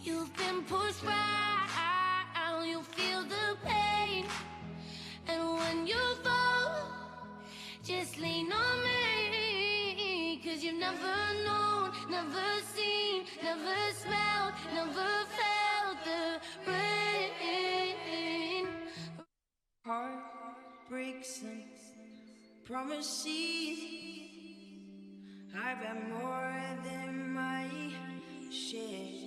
You've been pushed round, you feel the pain. And when you fall, just lean on me. 'Cause you've never known, never seen, never smelled, never felt the rain. Heart breaks and promises. I've had more than my share.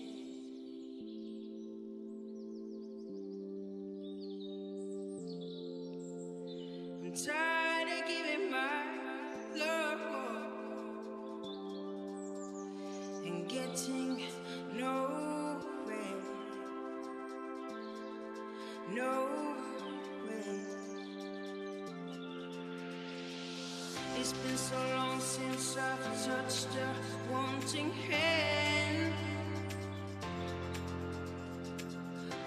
I'm tired of giving my love and getting nowhere. It's been so long since I've touched a wanting hand.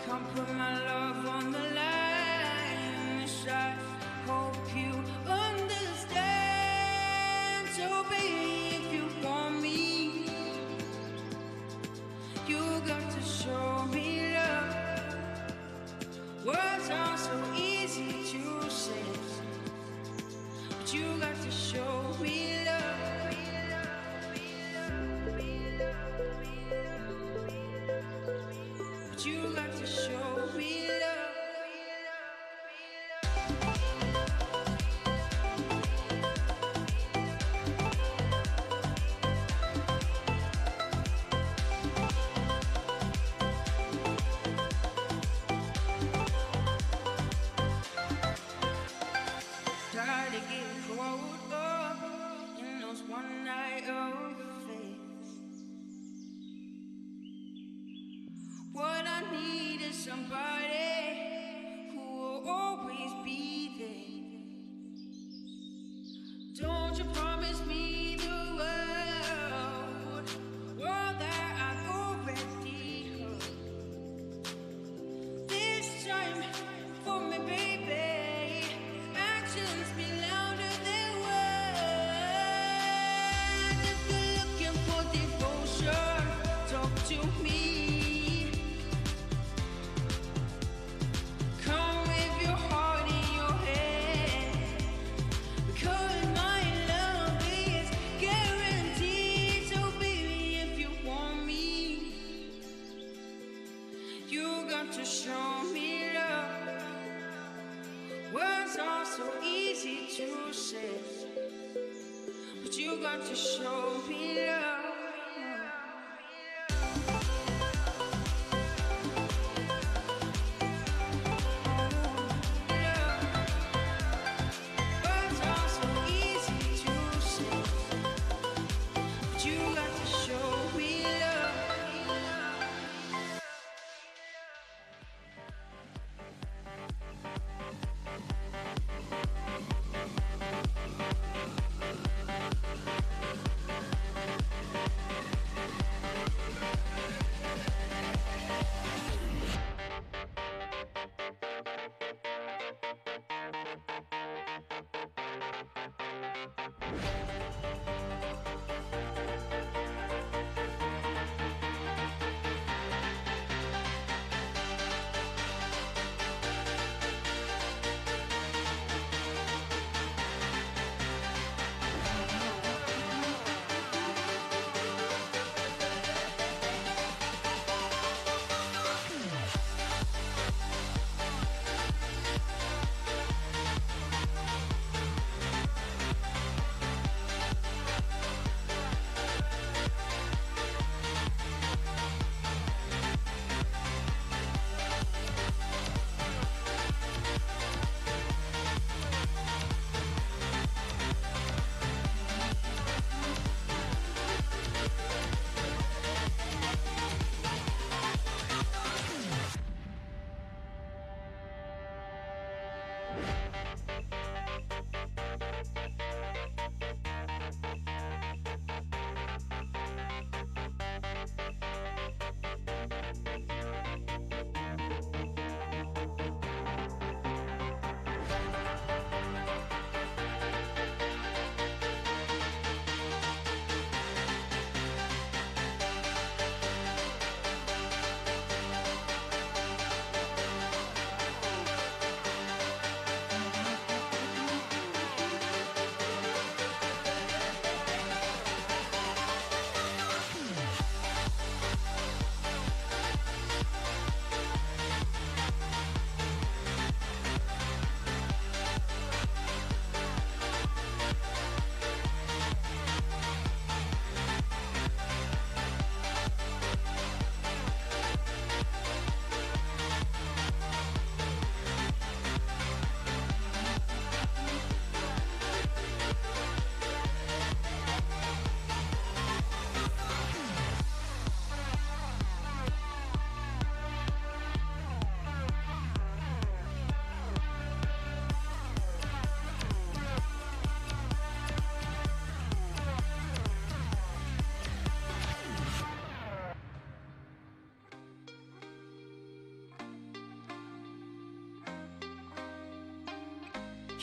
Can't put my love on the line. Wish I hope you understand. So baby, if you want me, you got to show me love. Words are so easy to say, but you got to show me love. But you got to show me love. Tired to get caught up in those one night affairs. What I need is somebody who will always be there. Don't you promise me the world that I've already heard. This time for me, baby. Actions speak louder than words. If you're looking for devotion, talk to me. Come with your heart in your hand, because my love is guaranteed. So baby, if you want me, you got to show me love. Words are so easy to say, but you got to show me love.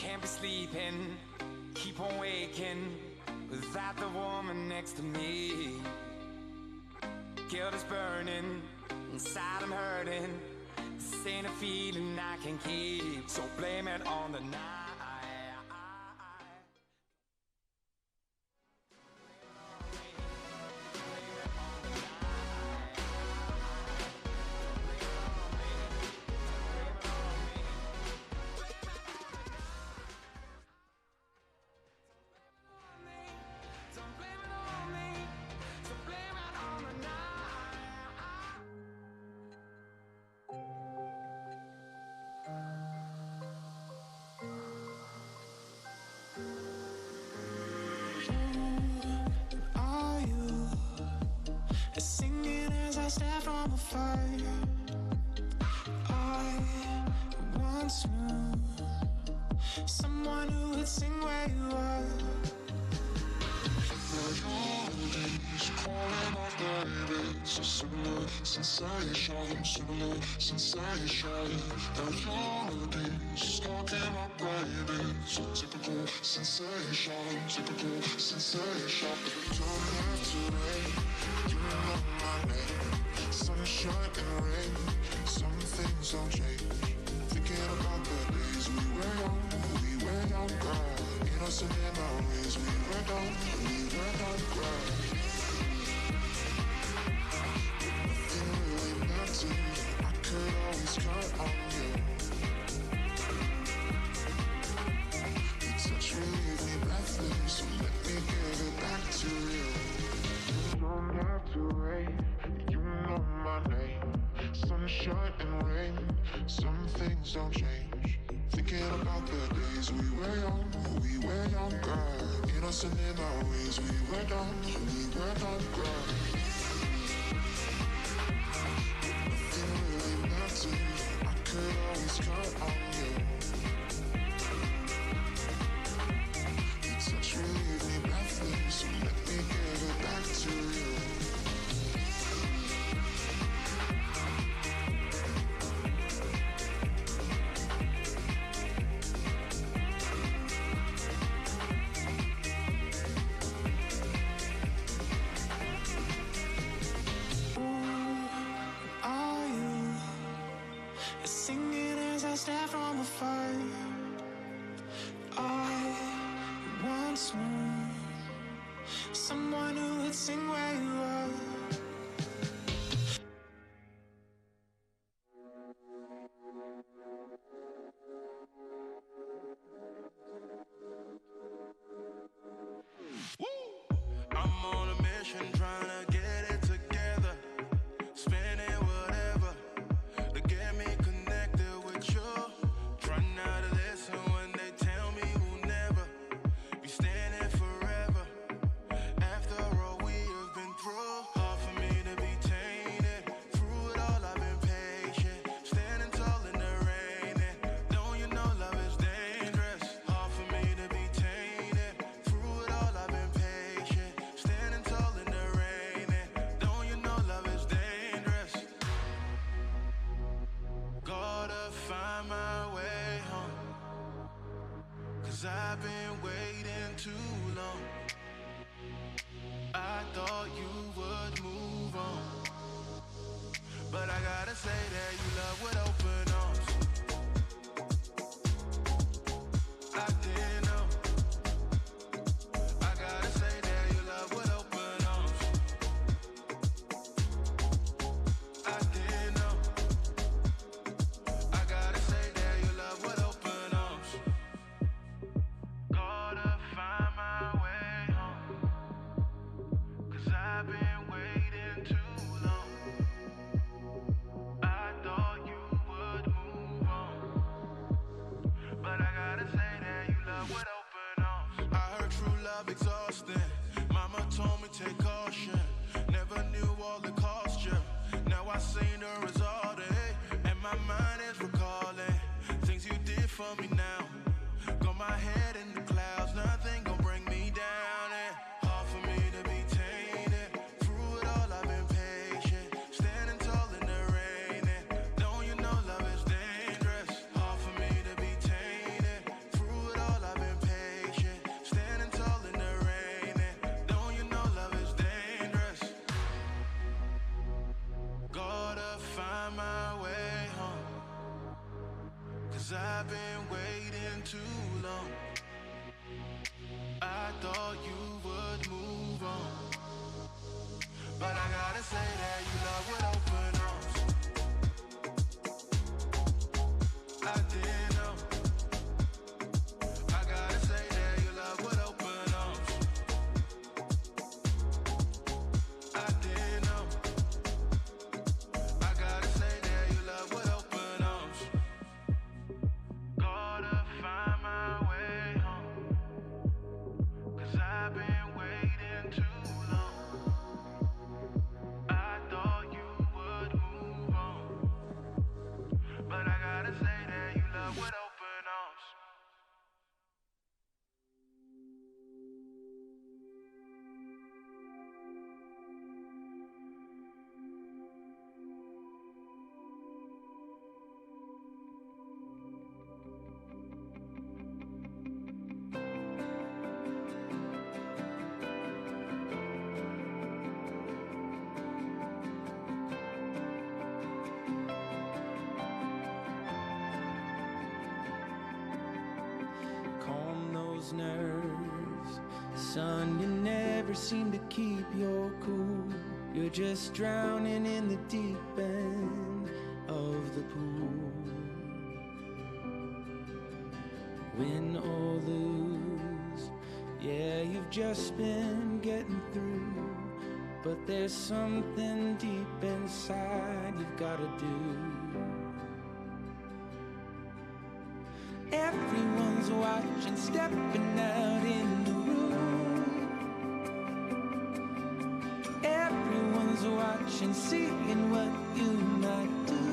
Can't be sleeping, keep on waking without the woman next to me. Guilt is burning, inside I'm hurting. This ain't a feeling I can keep, so blame it on the night. Singing as I stare from afar. I once knew someone who would sing where you are. Calling out baby, so similar sensation, similar sensation. The melodies talking about baby, so typical sensation, typical sensation. Don't have to wait, you know my name. Sunshine and rain, some things don't change. Thinking about the days we were young, girl. Innocent in our ways, we were young, girl. Nothing really mattered, I could always count on you. Your touch will leave me breathless, so let me give it back to you. You don't have to wait, you know my name. Sunshine and rain, some things don't change. Thinking about the days we were young, girl. Innocent in our ways, we were young, girl. Nothing really mattered, I could always count on you. Your touch will leave me breathless, so let me give it back to you. Singing as I stare from afar. I once knew someone who would sing where you are. I'm on a mission trying to get it together. Spending whatever to get me connected with you. Try not to listen when they tell me we'll never be standing forever. After all we have been through, hard for me to be tainted. Through it all I've been patient, standing tall in the rain. And don't you know love is dangerous? Hard for me to be tainted. Through it all I've been patient, standing tall in the rain. And don't you know love is dangerous? Gotta find my way home, 'cause I've been waiting too long. I thought you would move on, but I gotta say that you love with open arms. I didn't know. I gotta say that you love with open arms. I didn't know. I gotta say that you love with open arms. Gotta find my way home, 'cause I've been waiting too long. I thought you would move on, but I gotta say that you love with open arms. I heard true love exhausting. Mama told me take caution. Never knew all the cost you. Now I seen the result, and my mind is recalling things you did for me now. Got my head in the clouds, nothing gon' bring me down. And hard for me to be tainted. Through it all I've been patient, standing tall in the rain. And don't you know love is dangerous? Hard for me to be tainted. Through it I've been waiting too long. I thought you would move on, but I gotta say that you love with open arms. I didn't know. I gotta say that you love with open arms. I didn't know. I gotta say that you love with open arms. Gotta find my way home, 'cause I've been waiting too long. I thought you would move on, but I gotta say that you love with open arms. Calm those nerves, son, you never seem to keep your cool. You're just drowning in the deep end of the pool. Win or lose, yeah, you've just been getting through, but there's something deep inside you've gotta do. Everyone's watching, stepping out in the room. Everyone's watching, seeing what you might do.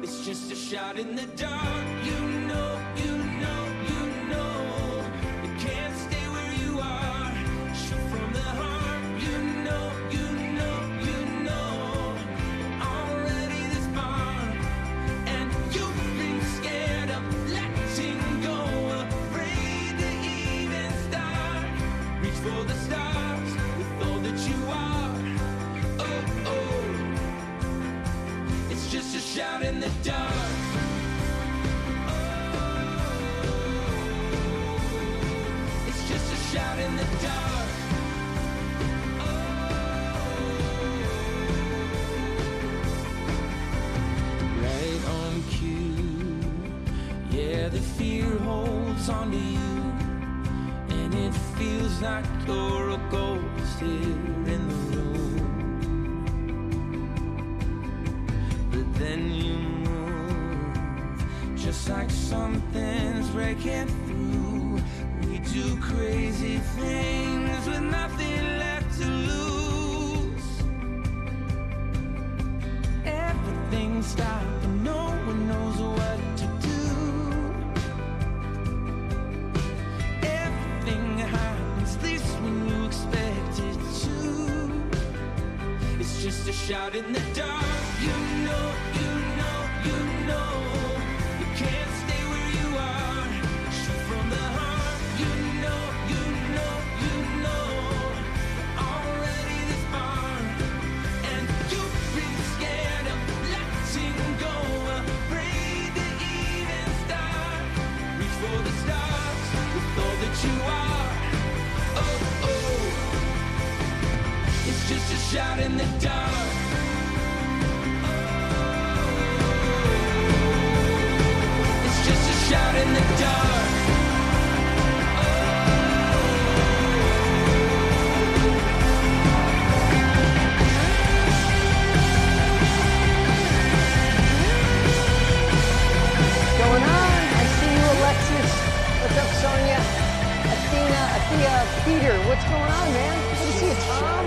It's just a shot in the dark. You know, you know, you know. You can't stay where you are. Shoot from the heart. You know, you know, you know. Already this far, and you've been scared of letting go, afraid to even start. Reach for the stars with all that you are. Oh, oh. It's just a shout in the dark. Oh, it's just a shout in the dark. Right on cue, yeah, the fear holds on to you, and it feels like you're a ghost here in the room. But then you move, just like something's breaking through. We do crazy things with nothing left to lose. Everything's stopped and no one knows what to do. Everything happens, at least when you expect it to. It's just a shout in the dark. You know, you know, you know. You can't stay where you are. Shoot from the heart. You know, you know, you know. Already this far, and you've been scared of letting go, afraid to even start. Reach for the stars with all that you are. Oh, oh. It's just a shout in the dark. It's just a shout in the dark. Going on? I see you, Alexis. What's up, Sonia? Athea, Peter. What's going on, man? Good to see you, Tom.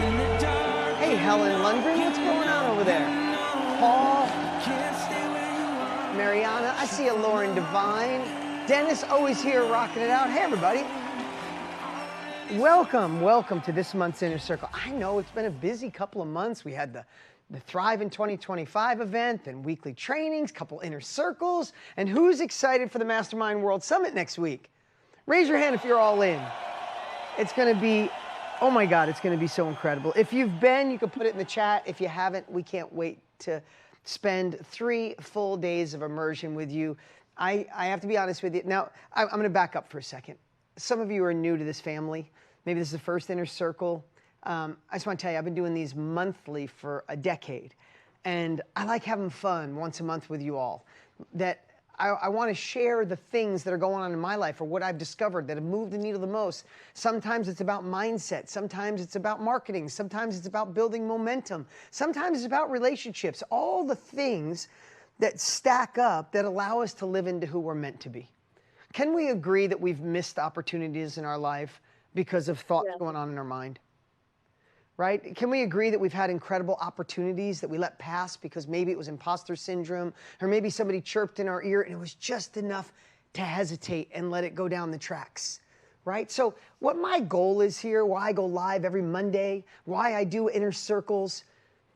Hey, Helen Lundgren. What's going on over there? Paul. Mariana. I see you, Lauren Devine. Dennis, always here rocking it out. Hey, everybody. Welcome to this month's Inner Circle. I know it's been a busy couple of months. We had the Thrive in 2025 event and weekly trainings, couple inner circles. And who's excited for the Mastermind World Summit next week? Raise your hand if you're all in. It's going to be, oh my God, it's going to be so incredible. If you've been, you can put it in the chat. If you haven't, we can't wait to spend 3 full days of immersion with you I have to be honest with you. Now, I'm going to back up for a second. Some of you are new to this family. Maybe this is the first inner circle. I just want to tell you, I've been doing these monthly for a decade. And I like having fun once a month with you all. That I want to share the things that are going on in my life or what I've discovered that have moved the needle the most. Sometimes it's about mindset. Sometimes it's about marketing. Sometimes it's about building momentum. Sometimes it's about relationships. All the things that stack up that allow us to live into who we're meant to be. Can we agree that we've missed opportunities in our life because of thoughts going on in our mind? Right? Can we agree that we've had incredible opportunities that we let pass because maybe it was imposter syndrome, or maybe somebody chirped in our ear and it was just enough to hesitate and let it go down the tracks? Right? So what my goal is here, why I go live every Monday, why I do inner circles,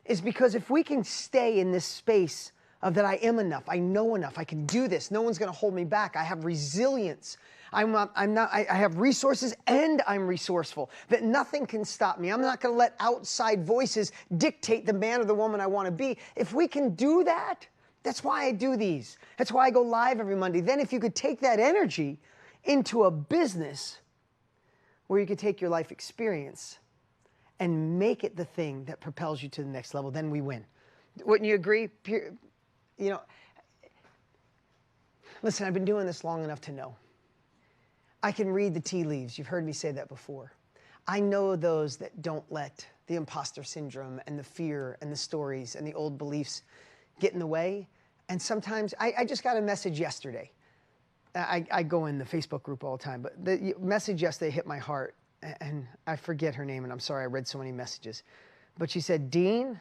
is because if we can stay in this space of that I am enough, I know enough, I can do this, no one's going to hold me back, I have resilience, I have resources and I'm resourceful, that nothing can stop me. I'm not going to let outside voices dictate the man or the woman I want to be. If we can do that, that's why I do these. That's why I go live every Monday. Then if you could take that energy into a business where you could take your life experience and make it the thing that propels you to the next level, then we win. Wouldn't you agree? You know, listen, I've been doing this long enough to know. I can read the tea leaves. You've heard me say that before. I know those that don't let the imposter syndrome and the fear and the stories and the old beliefs get in the way. And sometimes, I just got a message yesterday. I go in the Facebook group all the time, but the message yesterday hit my heart. And I forget her name, and I'm sorry I read so many messages. But she said, Dean,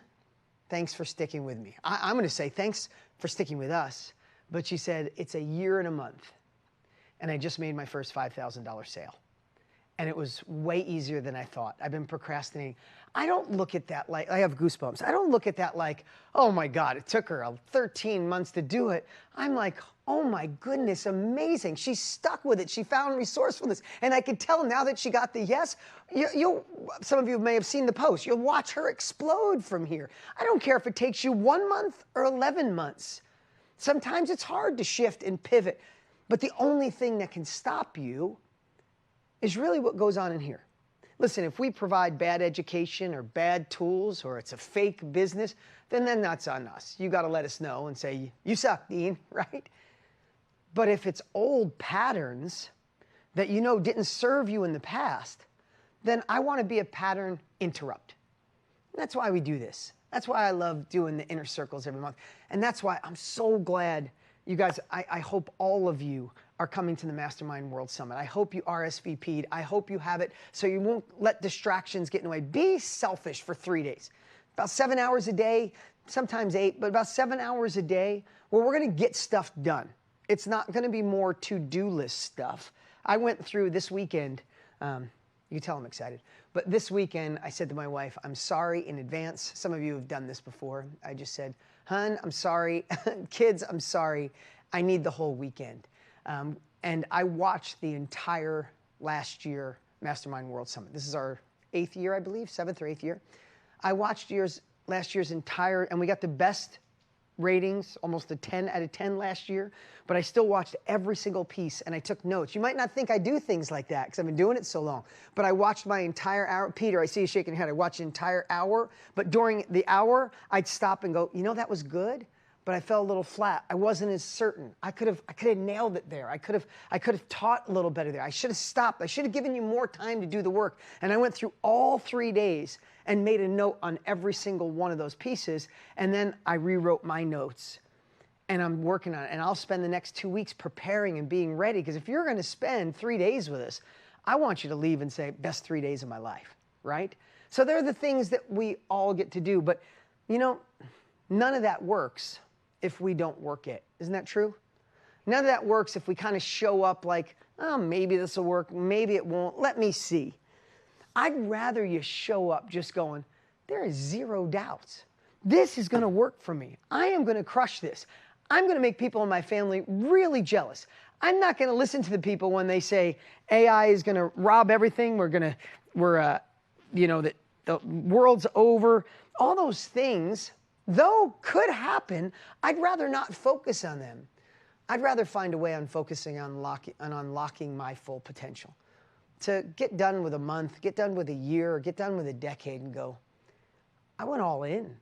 thanks for sticking with me. I'm going to say thanks for sticking with us. But she said, it's a year and a month. And I just made my first $5,000 sale. And it was way easier than I thought. I've been procrastinating. I don't look at that like, I have goosebumps. I don't look at that like, oh my God, it took her 13 months to do it. I'm like, oh my goodness, amazing. She stuck with it. She found resourcefulness. And I could tell now that she got the yes, some of you may have seen the post. You'll watch her explode from here. I don't care if it takes you 1 month or 11 months. Sometimes it's hard to shift and pivot. But the only thing that can stop you is really what goes on in here. Listen, if we provide bad education or bad tools or it's a fake business, then that's on us. You got to let us know and say, you suck, Dean, right? But if it's old patterns that you know didn't serve you in the past, then I want to be a pattern interrupt. And that's why we do this. That's why I love doing the inner circles every month. And that's why I'm so glad you guys, I hope all of you are coming to the Mastermind World Summit. I hope you RSVP'd. I hope you have it so you won't let distractions get in the way. Be selfish for 3 days. About 7 hours a day, sometimes 8, but about 7 hours a day where we're going to get stuff done. It's not going to be more to-do list stuff. I went through this weekend. You can tell I'm excited. But this weekend, I said to my wife, I'm sorry in advance. Some of you have done this before. I just said, hun, I'm sorry. Kids, I'm sorry. I need the whole weekend. And I watched the entire last year Mastermind World Summit. This is our 8th year, I believe, 7th or 8th year. I watched last year's entire, and we got the best ratings, almost a 10 out of 10 last year, but I still watched every single piece and I took notes. You might not think I do things like that because I've been doing it so long, but I watched my entire hour. Peter, I see you shaking your head. I watched the entire hour, but during the hour, I'd stop and go, you know, that was good, but I felt a little flat. I wasn't as certain. I could have nailed it there. I could have taught a little better there. I should have stopped. I should have given you more time to do the work. And I went through all 3 days and made a note on every single one of those pieces. And then I rewrote my notes and I'm working on it. And I'll spend the next 2 weeks preparing and being ready. Because if you're going to spend 3 days with us, I want you to leave and say, best 3 days of my life, right? So they're the things that we all get to do. But, you know, none of that works if we don't work it. Isn't that true? None of that works if we kind of show up like, oh, maybe this will work, maybe it won't, let me see. I'd rather you show up just going, there is zero doubts. This is going to work for me. I am going to crush this. I'm going to make people in my family really jealous. I'm not going to listen to the people when they say AI is going to rob everything. That the world's over. All those things, though could happen, I'd rather not focus on them. I'd rather find a way on focusing on unlocking my full potential. To get done with a month, get done with a year, or get done with a decade and go, I went all in.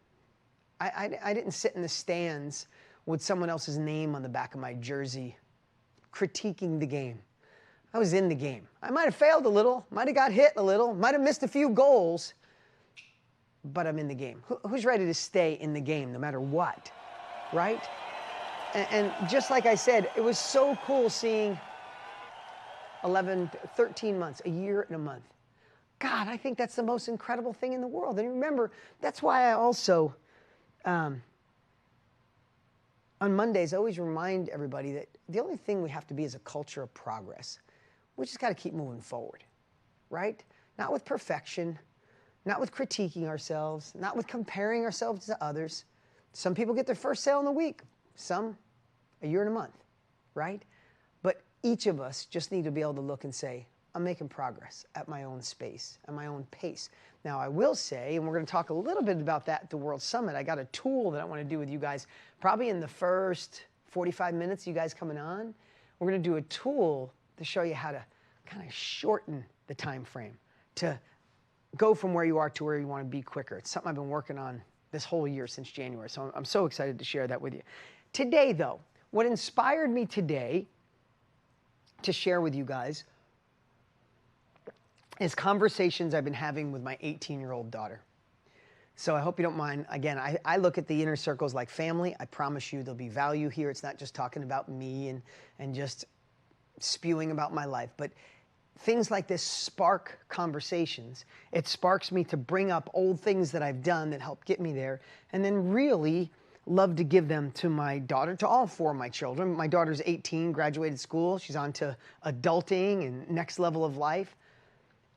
I didn't sit in the stands with someone else's name on the back of my jersey critiquing the game. I was in the game. I might have failed a little, might have got hit a little, might have missed a few goals, but I'm in the game. Who's ready to stay in the game no matter what, right? And just like I said, it was so cool seeing 13 months, a year and a month. God, I think that's the most incredible thing in the world. And remember, that's why I also, on Mondays, I always remind everybody that the only thing we have to be is a culture of progress. We just got to keep moving forward, right? Not with perfection, not with critiquing ourselves, not with comparing ourselves to others. Some people get their first sale in a week, some a year and a month, right? But each of us just need to be able to look and say, I'm making progress at my own space, at my own pace. Now, I will say, and we're going to talk a little bit about that at the World Summit, I got a tool that I want to do with you guys, probably in the first 45 minutes, you guys coming on. We're going to do a tool to show you how to kind of shorten the time frame, to go from where you are to where you want to be quicker. It's something I've been working on this whole year since January, so I'm so excited to share that with you. Today, though, what inspired me today to share with you guys is conversations I've been having with my 18-year-old daughter. So I hope you don't mind. Again, I look at the inner circles like family. I promise you there'll be value here. It's not just talking about me and just spewing about my life, but things like this spark conversations. It sparks me to bring up old things that I've done that helped get me there, and then really love to give them to my daughter, to all four of my children. My daughter's 18, graduated school. She's on to adulting and next level of life.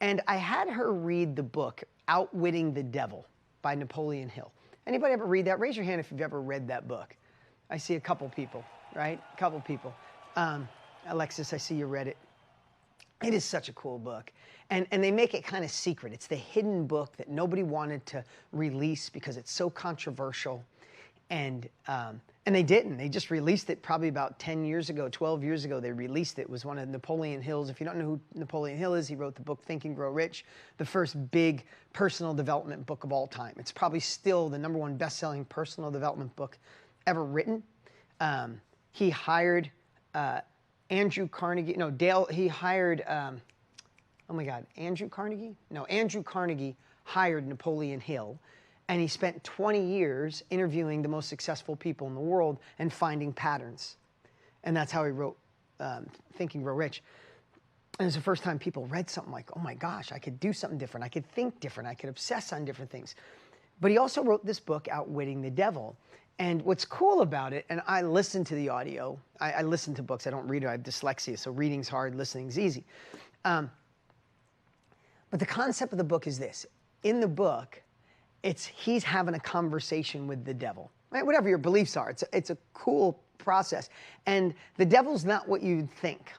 And I had her read the book, Outwitting the Devil by Napoleon Hill. Anybody ever read that? Raise your hand if you've ever read that book. I see a couple people, right? A couple people. Alexis, I see you read it. It is such a cool book. And they make it kind of secret. It's the hidden book that nobody wanted to release because it's so controversial. And they didn't. They just released it probably about 10 years ago, 12 years ago. They released it. It was one of Napoleon Hill's. If you don't know who Napoleon Hill is, he wrote the book Think and Grow Rich, the first big personal development book of all time. It's probably still the #1 best-selling personal development book ever written. He hired Andrew Carnegie. No, Dale. He hired. Oh my God, Andrew Carnegie? No, Andrew Carnegie hired Napoleon Hill. And he spent 20 years interviewing the most successful people in the world and finding patterns. And that's how he wrote Think and Grow Rich. And it's the first time people read something like, oh my gosh, I could do something different. I could think different. I could obsess on different things. But he also wrote this book, Outwitting the Devil. And what's cool about it, and I listen to the audio. I listen to books. I don't read it. I have dyslexia, so reading's hard, listening's easy. But the concept of the book is this. In the book, he's having a conversation with the devil, right? Whatever your beliefs are, it's a cool process. And the devil's not what you'd think.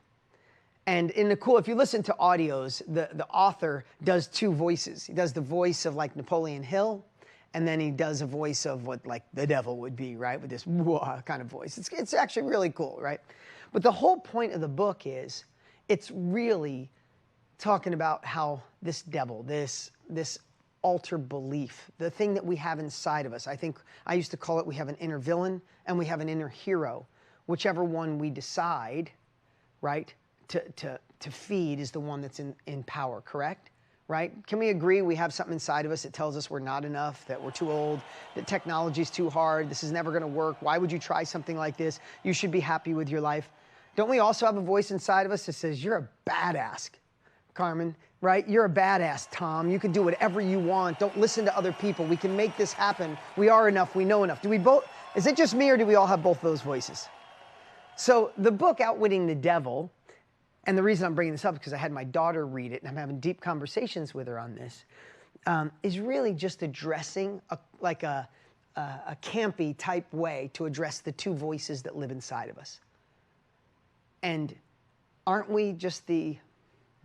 And if you listen to audios, the author does two voices. He does the voice of like Napoleon Hill, and then he does a voice of what like the devil would be, right? With this wah kind of voice. It's actually really cool, right? But the whole point of the book is it's really talking about how this devil, this alter belief, the thing that we have inside of us. I think I used to call it, we have an inner villain and we have an inner hero. Whichever one we decide, right, to feed is the one that's in power, correct? Right? Can we agree we have something inside of us that tells us we're not enough, that we're too old, that technology's too hard, this is never gonna work, why would you try something like this? You should be happy with your life. Don't we also have a voice inside of us that says, you're a badass, Carmen, right? You're a badass, Tom. You can do whatever you want. Don't listen to other people. We can make this happen. We are enough. We know enough. Is it just me or do we all have both those voices? So the book, Outwitting the Devil, and the reason I'm bringing this up is because I had my daughter read it and I'm having deep conversations with her on this, is really just addressing a campy type way to address the two voices that live inside of us. And aren't we just the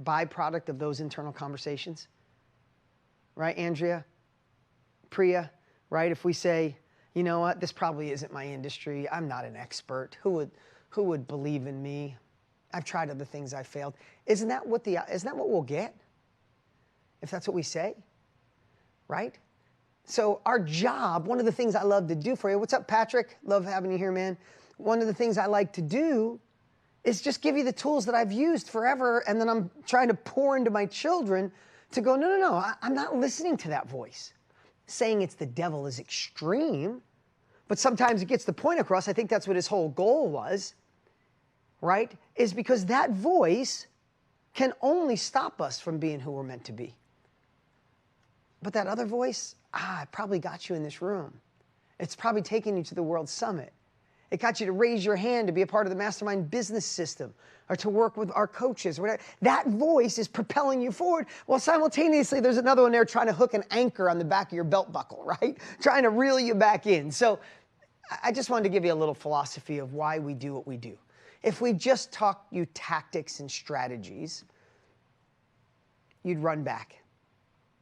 byproduct of those internal conversations? Right, Andrea? Priya? Right? If we say, you know what, this probably isn't my industry, I'm not an expert. Who Who would believe in me? I've tried other things, I failed. Isn't that what we'll get? If that's what we say, right? So our job, one of the things I love to do for you, what's up, Patrick? Love having you here, man. One of the things I like to do is just give you the tools that I've used forever, and then I'm trying to pour into my children to go, no, I'm not listening to that voice. Saying it's the devil is extreme, but sometimes it gets the point across. I think that's what his whole goal was, right? Is because that voice can only stop us from being who we're meant to be. But that other voice, it probably got you in this room. It's probably taken you to the World Summit. It got you to raise your hand to be a part of the Mastermind business system or to work with our coaches or whatever. That voice is propelling you forward while simultaneously there's another one there trying to hook an anchor on the back of your belt buckle, right? Trying to reel you back in. So I just wanted to give you a little philosophy of why we do what we do. If we just taught you tactics and strategies, you'd run back.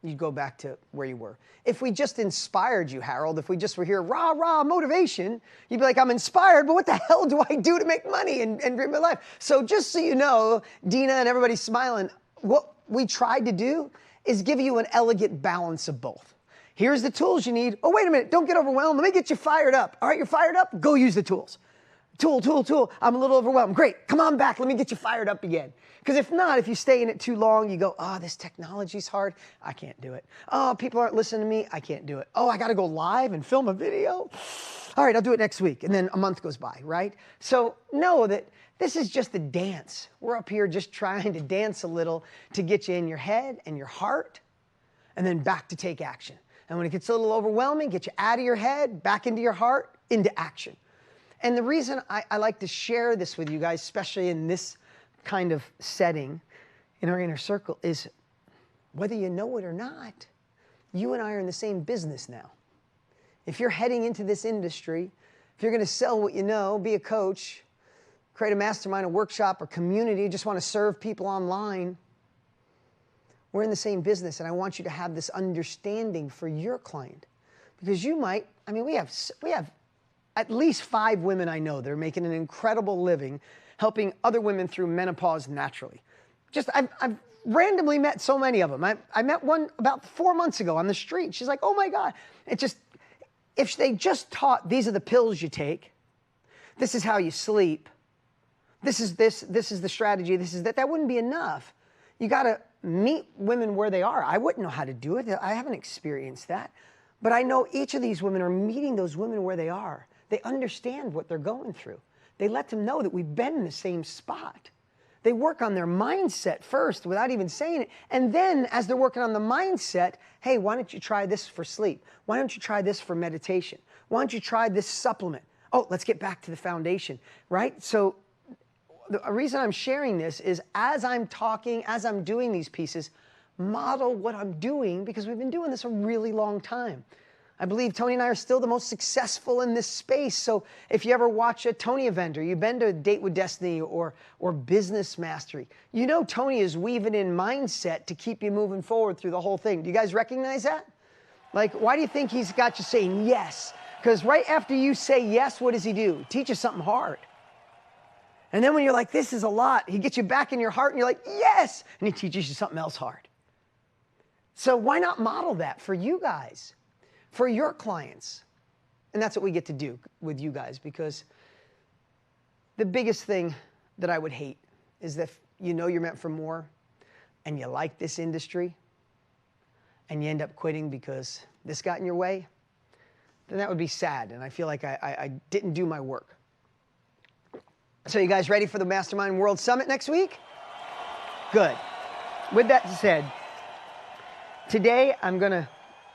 You'd go back to where you were. If we just inspired you, Harold, if we just were here, rah, rah, motivation, you'd be like, I'm inspired, but what the hell do I do to make money and dream my life? So just so you know, Dina and everybody smiling, what we tried to do is give you an elegant balance of both. Here's the tools you need. Oh, wait a minute, don't get overwhelmed. Let me get you fired up. All right, you're fired up? Go use the tools. Tool. I'm a little overwhelmed. Great, come on back. Let me get you fired up again. Because if not, if you stay in it too long, you go, this technology's hard. I can't do it. Oh, people aren't listening to me. I can't do it. Oh, I got to go live and film a video. All right, I'll do it next week. And then a month goes by, right? So know that this is just a dance. We're up here just trying to dance a little to get you in your head and your heart and then back to take action. And when it gets a little overwhelming, get you out of your head, back into your heart, into action. And the reason I like to share this with you guys, especially in this kind of setting in our inner circle, is whether you know it or not, you and I are in the same business now. If you're heading into this industry, if you're going to sell what you know, be a coach, create a mastermind, a workshop, or community, just want to serve people online, we're in the same business. And I want you to have this understanding for your client. Because you might, we have at least 5 women I know that are making an incredible living helping other women through menopause naturally. I've randomly met so many of them. I met one about 4 months ago on the street. She's like, oh my God. If they just taught, these are the pills you take, this is how you sleep, this is the strategy, this is that wouldn't be enough. You got to meet women where they are. I wouldn't know how to do it. I haven't experienced that. But I know each of these women are meeting those women where they are. They understand what they're going through. They let them know that we've been in the same spot. They work on their mindset first without even saying it. And then as they're working on the mindset, hey, why don't you try this for sleep? Why don't you try this for meditation? Why don't you try this supplement? Oh, let's get back to the foundation, right? So the reason I'm sharing this is as I'm talking, as I'm doing these pieces, model what I'm doing because we've been doing this a really long time. I believe Tony and I are still the most successful in this space. So if you ever watch a Tony event or you've been to a Date with Destiny or Business Mastery, you know Tony is weaving in mindset to keep you moving forward through the whole thing. Do you guys recognize that? Like, why do you think he's got you saying yes? Because right after you say yes, what does he do? He teaches something hard. And then when you're like, this is a lot, he gets you back in your heart and you're like, yes! And he teaches you something else hard. So why not model that for you guys? For your clients. And that's what we get to do with you guys because the biggest thing that I would hate is that you know you're meant for more and you like this industry and you end up quitting because this got in your way, then that would be sad. And I feel like I didn't do my work. So you guys ready for the Mastermind World Summit next week? Good. With that said, today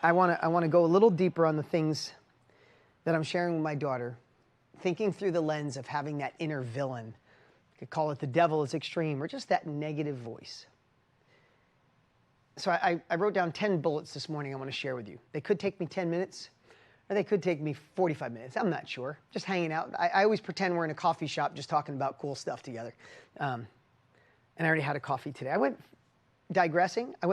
I want to go a little deeper on the things that I'm sharing with my daughter, thinking through the lens of having that inner villain. You could call it the devil is extreme or just that negative voice. So I wrote down 10 bullets this morning I want to share with you. They could take me 10 minutes or they could take me 45 minutes. I'm not sure. Just hanging out. I always pretend we're in a coffee shop just talking about cool stuff together. And I already had a coffee today. I went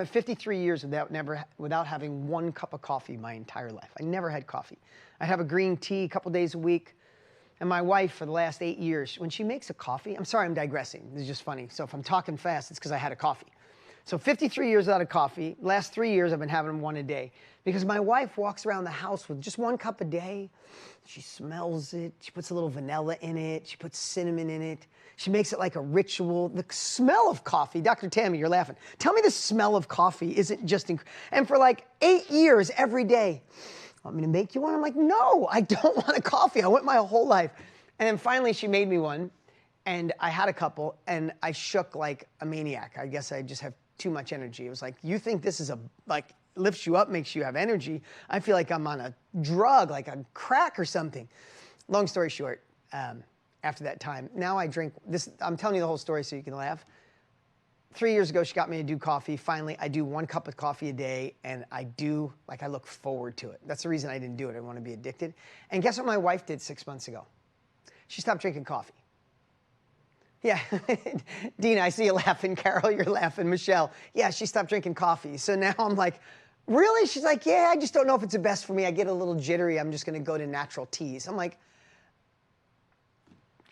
53 years without having 1 cup of coffee my entire life. I never had coffee. I'd have a green tea a couple days a week. And my wife, for the last 8 years, when she makes a coffee, I'm sorry I'm digressing, this is just funny. So if I'm talking fast, it's because I had a coffee. So 53 years without a coffee. Last 3 years, I've been having one a day. Because my wife walks around the house with just 1 cup a day. She smells it. She puts a little vanilla in it. She puts cinnamon in it. She makes it like a ritual. The smell of coffee, Dr. Tammy, you're laughing. Tell me the smell of coffee isn't just, and for like 8 years, every day, want me to make you one? I'm like, no, I don't want a coffee. I went my whole life. And then finally she made me one, and I had a couple, and I shook like a maniac. I guess I just have too much energy. It was like, you think this is lifts you up, makes you have energy. I feel like I'm on a drug, like a crack or something. Long story short, after that time, now I drink this. I'm telling you the whole story so you can laugh. 3 years ago, she got me to do coffee. Finally, I do 1 cup of coffee a day, and I look forward to it. That's the reason I didn't do it. I didn't want to be addicted. And guess what my wife did 6 months ago? She stopped drinking coffee. Yeah, Dina, I see you laughing. Carol, you're laughing. Michelle, yeah, she stopped drinking coffee. So now I'm like, really? She's like, yeah, I just don't know if it's the best for me. I get a little jittery. I'm just going to go to natural teas. I'm like,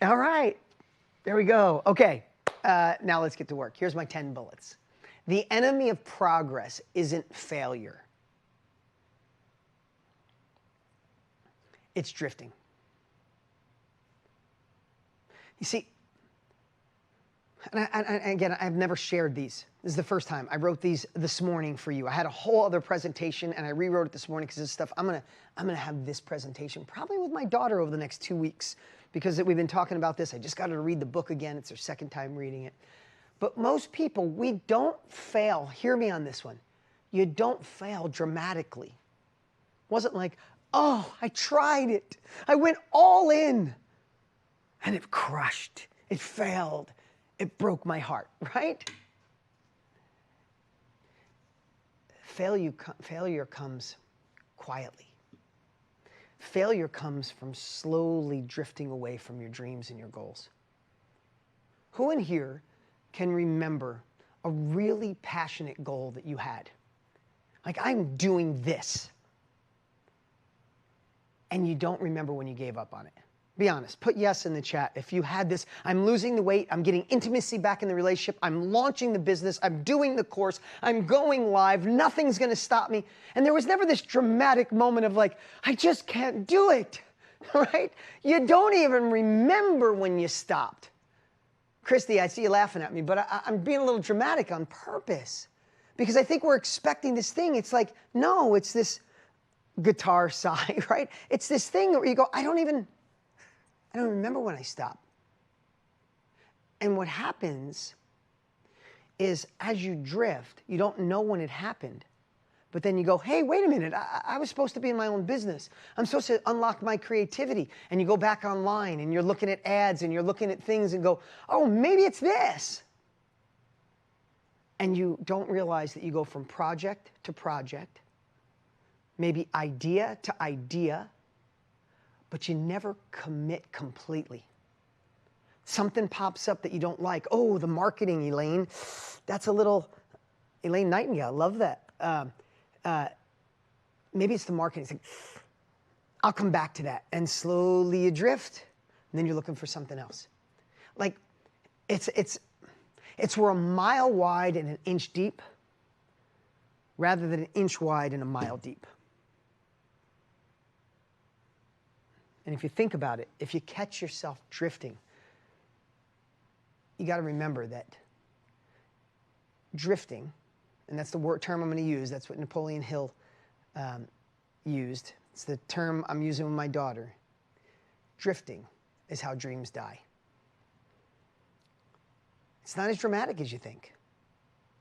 all right, there we go. Okay. Now let's get to work. Here's my 10 bullets. The enemy of progress isn't failure. It's drifting. You see, and again, I've never shared these. This is the first time. I wrote these this morning for you. I had a whole other presentation, and I rewrote it this morning because this stuff, I'm gonna have this presentation probably with my daughter over the next 2 weeks, because we've been talking about this. I just got her to read the book again. It's her second time reading it. But most people, we don't fail. Hear me on this one. You don't fail dramatically. It wasn't like, oh, I tried it. I went all in, and it crushed. It failed. It broke my heart, right? Failure comes quietly. Failure comes from slowly drifting away from your dreams and your goals. Who in here can remember a really passionate goal that you had? Like, I'm doing this. And you don't remember when you gave up on it. Be honest. Put yes in the chat. If you had this, I'm losing the weight, I'm getting intimacy back in the relationship, I'm launching the business, I'm doing the course, I'm going live, nothing's going to stop me. And there was never this dramatic moment of like, I just can't do it, right? You don't even remember when you stopped. Christy, I see you laughing at me, but I'm being a little dramatic on purpose because I think we're expecting this thing. It's like, no, it's this guitar sigh, right? It's this thing where you go, I don't remember when I stopped. And what happens is as you drift, you don't know when it happened. But then you go, hey, wait a minute, I was supposed to be in my own business. I'm supposed to unlock my creativity. And you go back online and you're looking at ads and you're looking at things and go, oh, maybe it's this. And you don't realize that you go from project to project, maybe idea to idea, but you never commit completely. Something pops up that you don't like. Oh, the marketing, Elaine. That's a little, Elaine Nightingale, I love that. Maybe it's the marketing. It's like, I'll come back to that. And slowly you drift, and then you're looking for something else. Like, it's we're a mile wide and an inch deep, rather than an inch wide and a mile deep. And if you think about it, if you catch yourself drifting, you got to remember that drifting, and that's the term I'm going to use, that's what Napoleon Hill used. It's the term I'm using with my daughter. Drifting is how dreams die. It's not as dramatic as you think.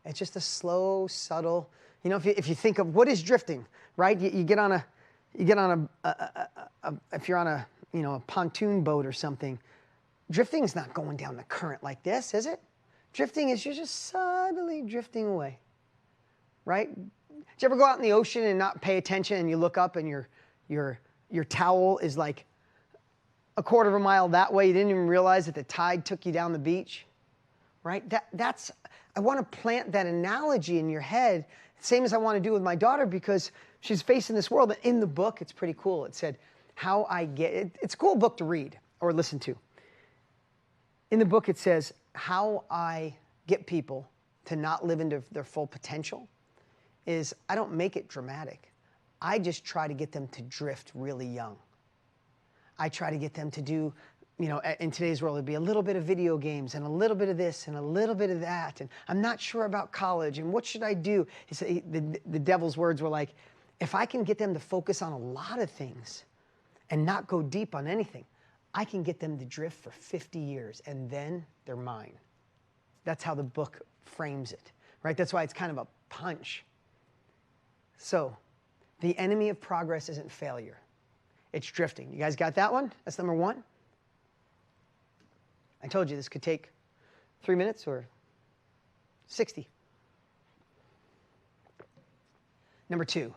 It's just a slow, subtle, you know, if you think of what is drifting, right? You get on a, if you're on a, you know, a pontoon boat or something, drifting is not going down the current like this, is it? Drifting is you're just subtly drifting away, right? Did you ever go out in the ocean and not pay attention and you look up and your towel is like a quarter of a mile that way? You didn't even realize that the tide took you down the beach, right? I want to plant that analogy in your head, same as I want to do with my daughter, because she's facing this world. In the book, it's pretty cool. It said, it's a cool book to read. or listen to. In the book, it says, how I get people to not live into their full potential is I don't make it dramatic. I just try to get them to drift really young. I try to get them to do, in today's world, it'd be a little bit of video games and a little bit of this and a little bit of that. And I'm not sure about college and what should I do? The devil's words were like, if I can get them to focus on a lot of things and not go deep on anything, I can get them to drift for 50 years and then they're mine. That's how the book frames it, right? That's why it's kind of a punch. So, the enemy of progress isn't failure. It's drifting. You guys got that one? That's number one. I told you this could take 3 minutes or 60. Number two.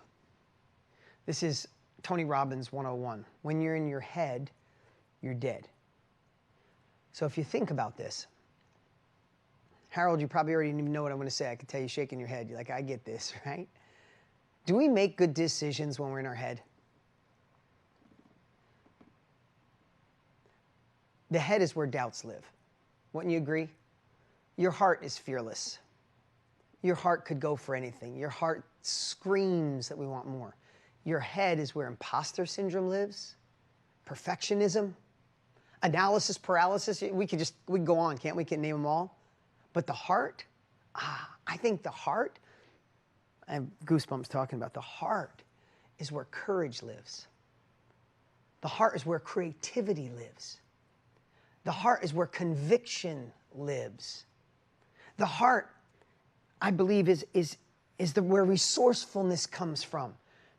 This is Tony Robbins 101. When you're in your head, you're dead. So if you think about this, Harold, you probably already know what I'm going to say. I can tell you shaking your head. You're like, I get this, right? Do we make good decisions when we're in our head? The head is where doubts live. Wouldn't you agree? Your heart is fearless. Your heart could go for anything. Your heart screams that we want more. Your head is where imposter syndrome lives, perfectionism, analysis paralysis. We can go on, can't we? Can name them all. But the heart, I think the heart, I have goosebumps talking about the heart is where courage lives. The heart is where creativity lives. The heart is where conviction lives. The heart, I believe, is where resourcefulness comes from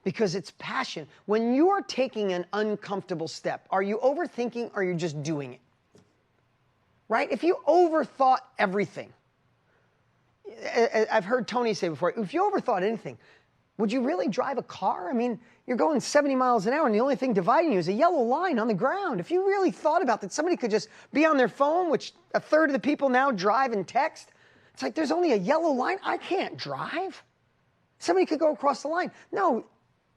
because it's passion. When you are taking an uncomfortable step, are you overthinking or are you just doing it? Right? If you overthought everything, I've heard Tony say before, if you overthought anything, would you really drive a car? I mean, you're going 70 miles an hour and the only thing dividing you is a yellow line on the ground. If you really thought about that, somebody could just be on their phone, which a third of the people now drive and text. It's like, there's only a yellow line. I can't drive. Somebody could go across the line. No,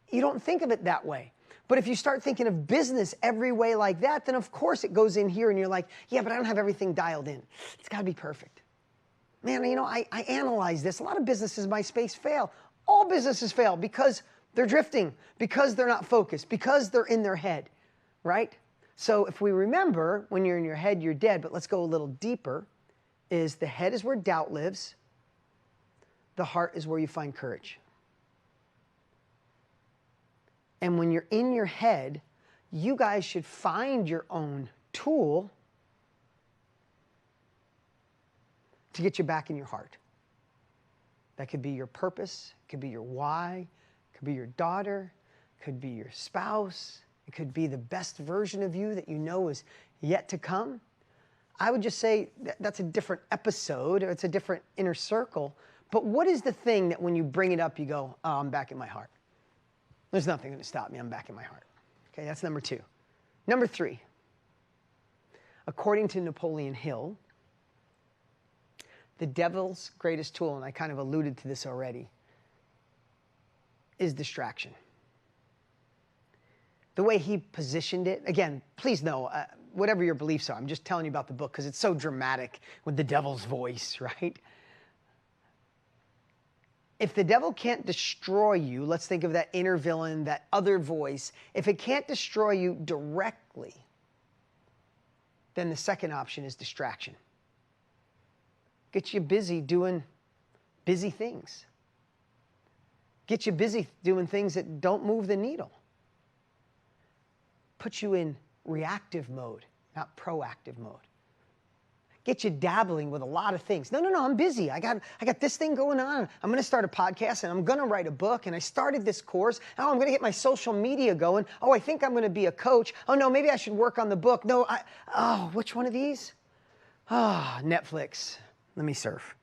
you don't think of it that way. But if you start thinking of business every way like that, then of course it goes in here and you're like, yeah, but I don't have everything dialed in. It's got to be perfect. Man, I analyze this. A lot of businesses in my space fail. All businesses fail because they're drifting, because they're not focused, because they're in their head, right? So if we remember, when you're in your head, you're dead. But let's go a little deeper, is the head is where doubt lives. The heart is where you find courage. And when you're in your head, you guys should find your own tool to get you back in your heart. That could be your purpose, it could be your why, it could be your daughter, it could be your spouse, it could be the best version of you that you know is yet to come. I would just say that's a different episode, or it's a different inner circle. But what is the thing that when you bring it up, you go, oh, I'm back in my heart? There's nothing going to stop me. I'm back in my heart. Okay, that's number two. Number three, according to Napoleon Hill, the devil's greatest tool, and I kind of alluded to this already, is distraction. The way he positioned it, again, please know, whatever your beliefs are, I'm just telling you about the book because it's so dramatic with the devil's voice, right? If the devil can't destroy you, let's think of that inner villain, that other voice. If it can't destroy you directly, then the second option is distraction. Get you busy doing busy things. Get you busy doing things that don't move the needle. Put you in reactive mode, not proactive mode. Get you dabbling with a lot of things. No, I'm busy. I got this thing going on. I'm going to start a podcast and I'm going to write a book and I started this course. Oh, I'm going to get my social media going. Oh, I think I'm going to be a coach. Oh, no, maybe I should work on the book. No, which one of these? Oh, Netflix. Let me surf.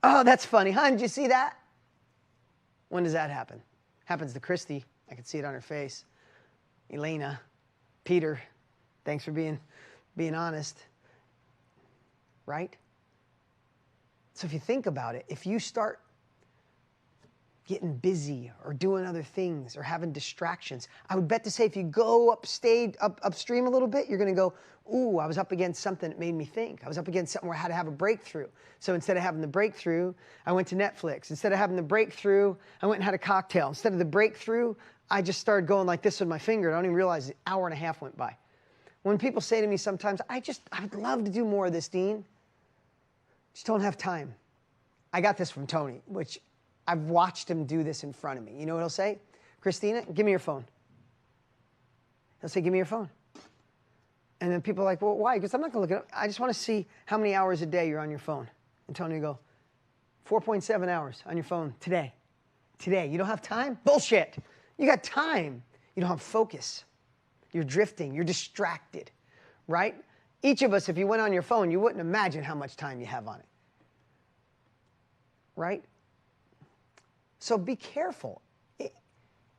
Oh, that's funny, huh? Did you see that? When does that happen? Happens to Christy. I can see it on her face. Elena, Peter, thanks for being honest. Right? So if you think about it, if you start getting busy or doing other things or having distractions. I would bet to say if you go upstream a little bit, you're going to go, ooh, I was up against something that made me think. I was up against something where I had to have a breakthrough. So instead of having the breakthrough, I went to Netflix. Instead of having the breakthrough, I went and had a cocktail. Instead of the breakthrough, I just started going like this with my finger. I don't even realize an hour and a half went by. When people say to me sometimes, I would love to do more of this, Dean. Just don't have time. I got this from Tony, which I've watched him do this in front of me. You know what he'll say? Christina, give me your phone. He'll say, give me your phone. And then people are like, well, why? Because I'm not going to look at it. I just want to see how many hours a day you're on your phone. And Tony will go, 4.7 hours on your phone today. Today. You don't have time? Bullshit. You got time. You don't have focus. You're drifting. You're distracted, right? Each of us, if you went on your phone, you wouldn't imagine how much time you have on it, right? So be careful.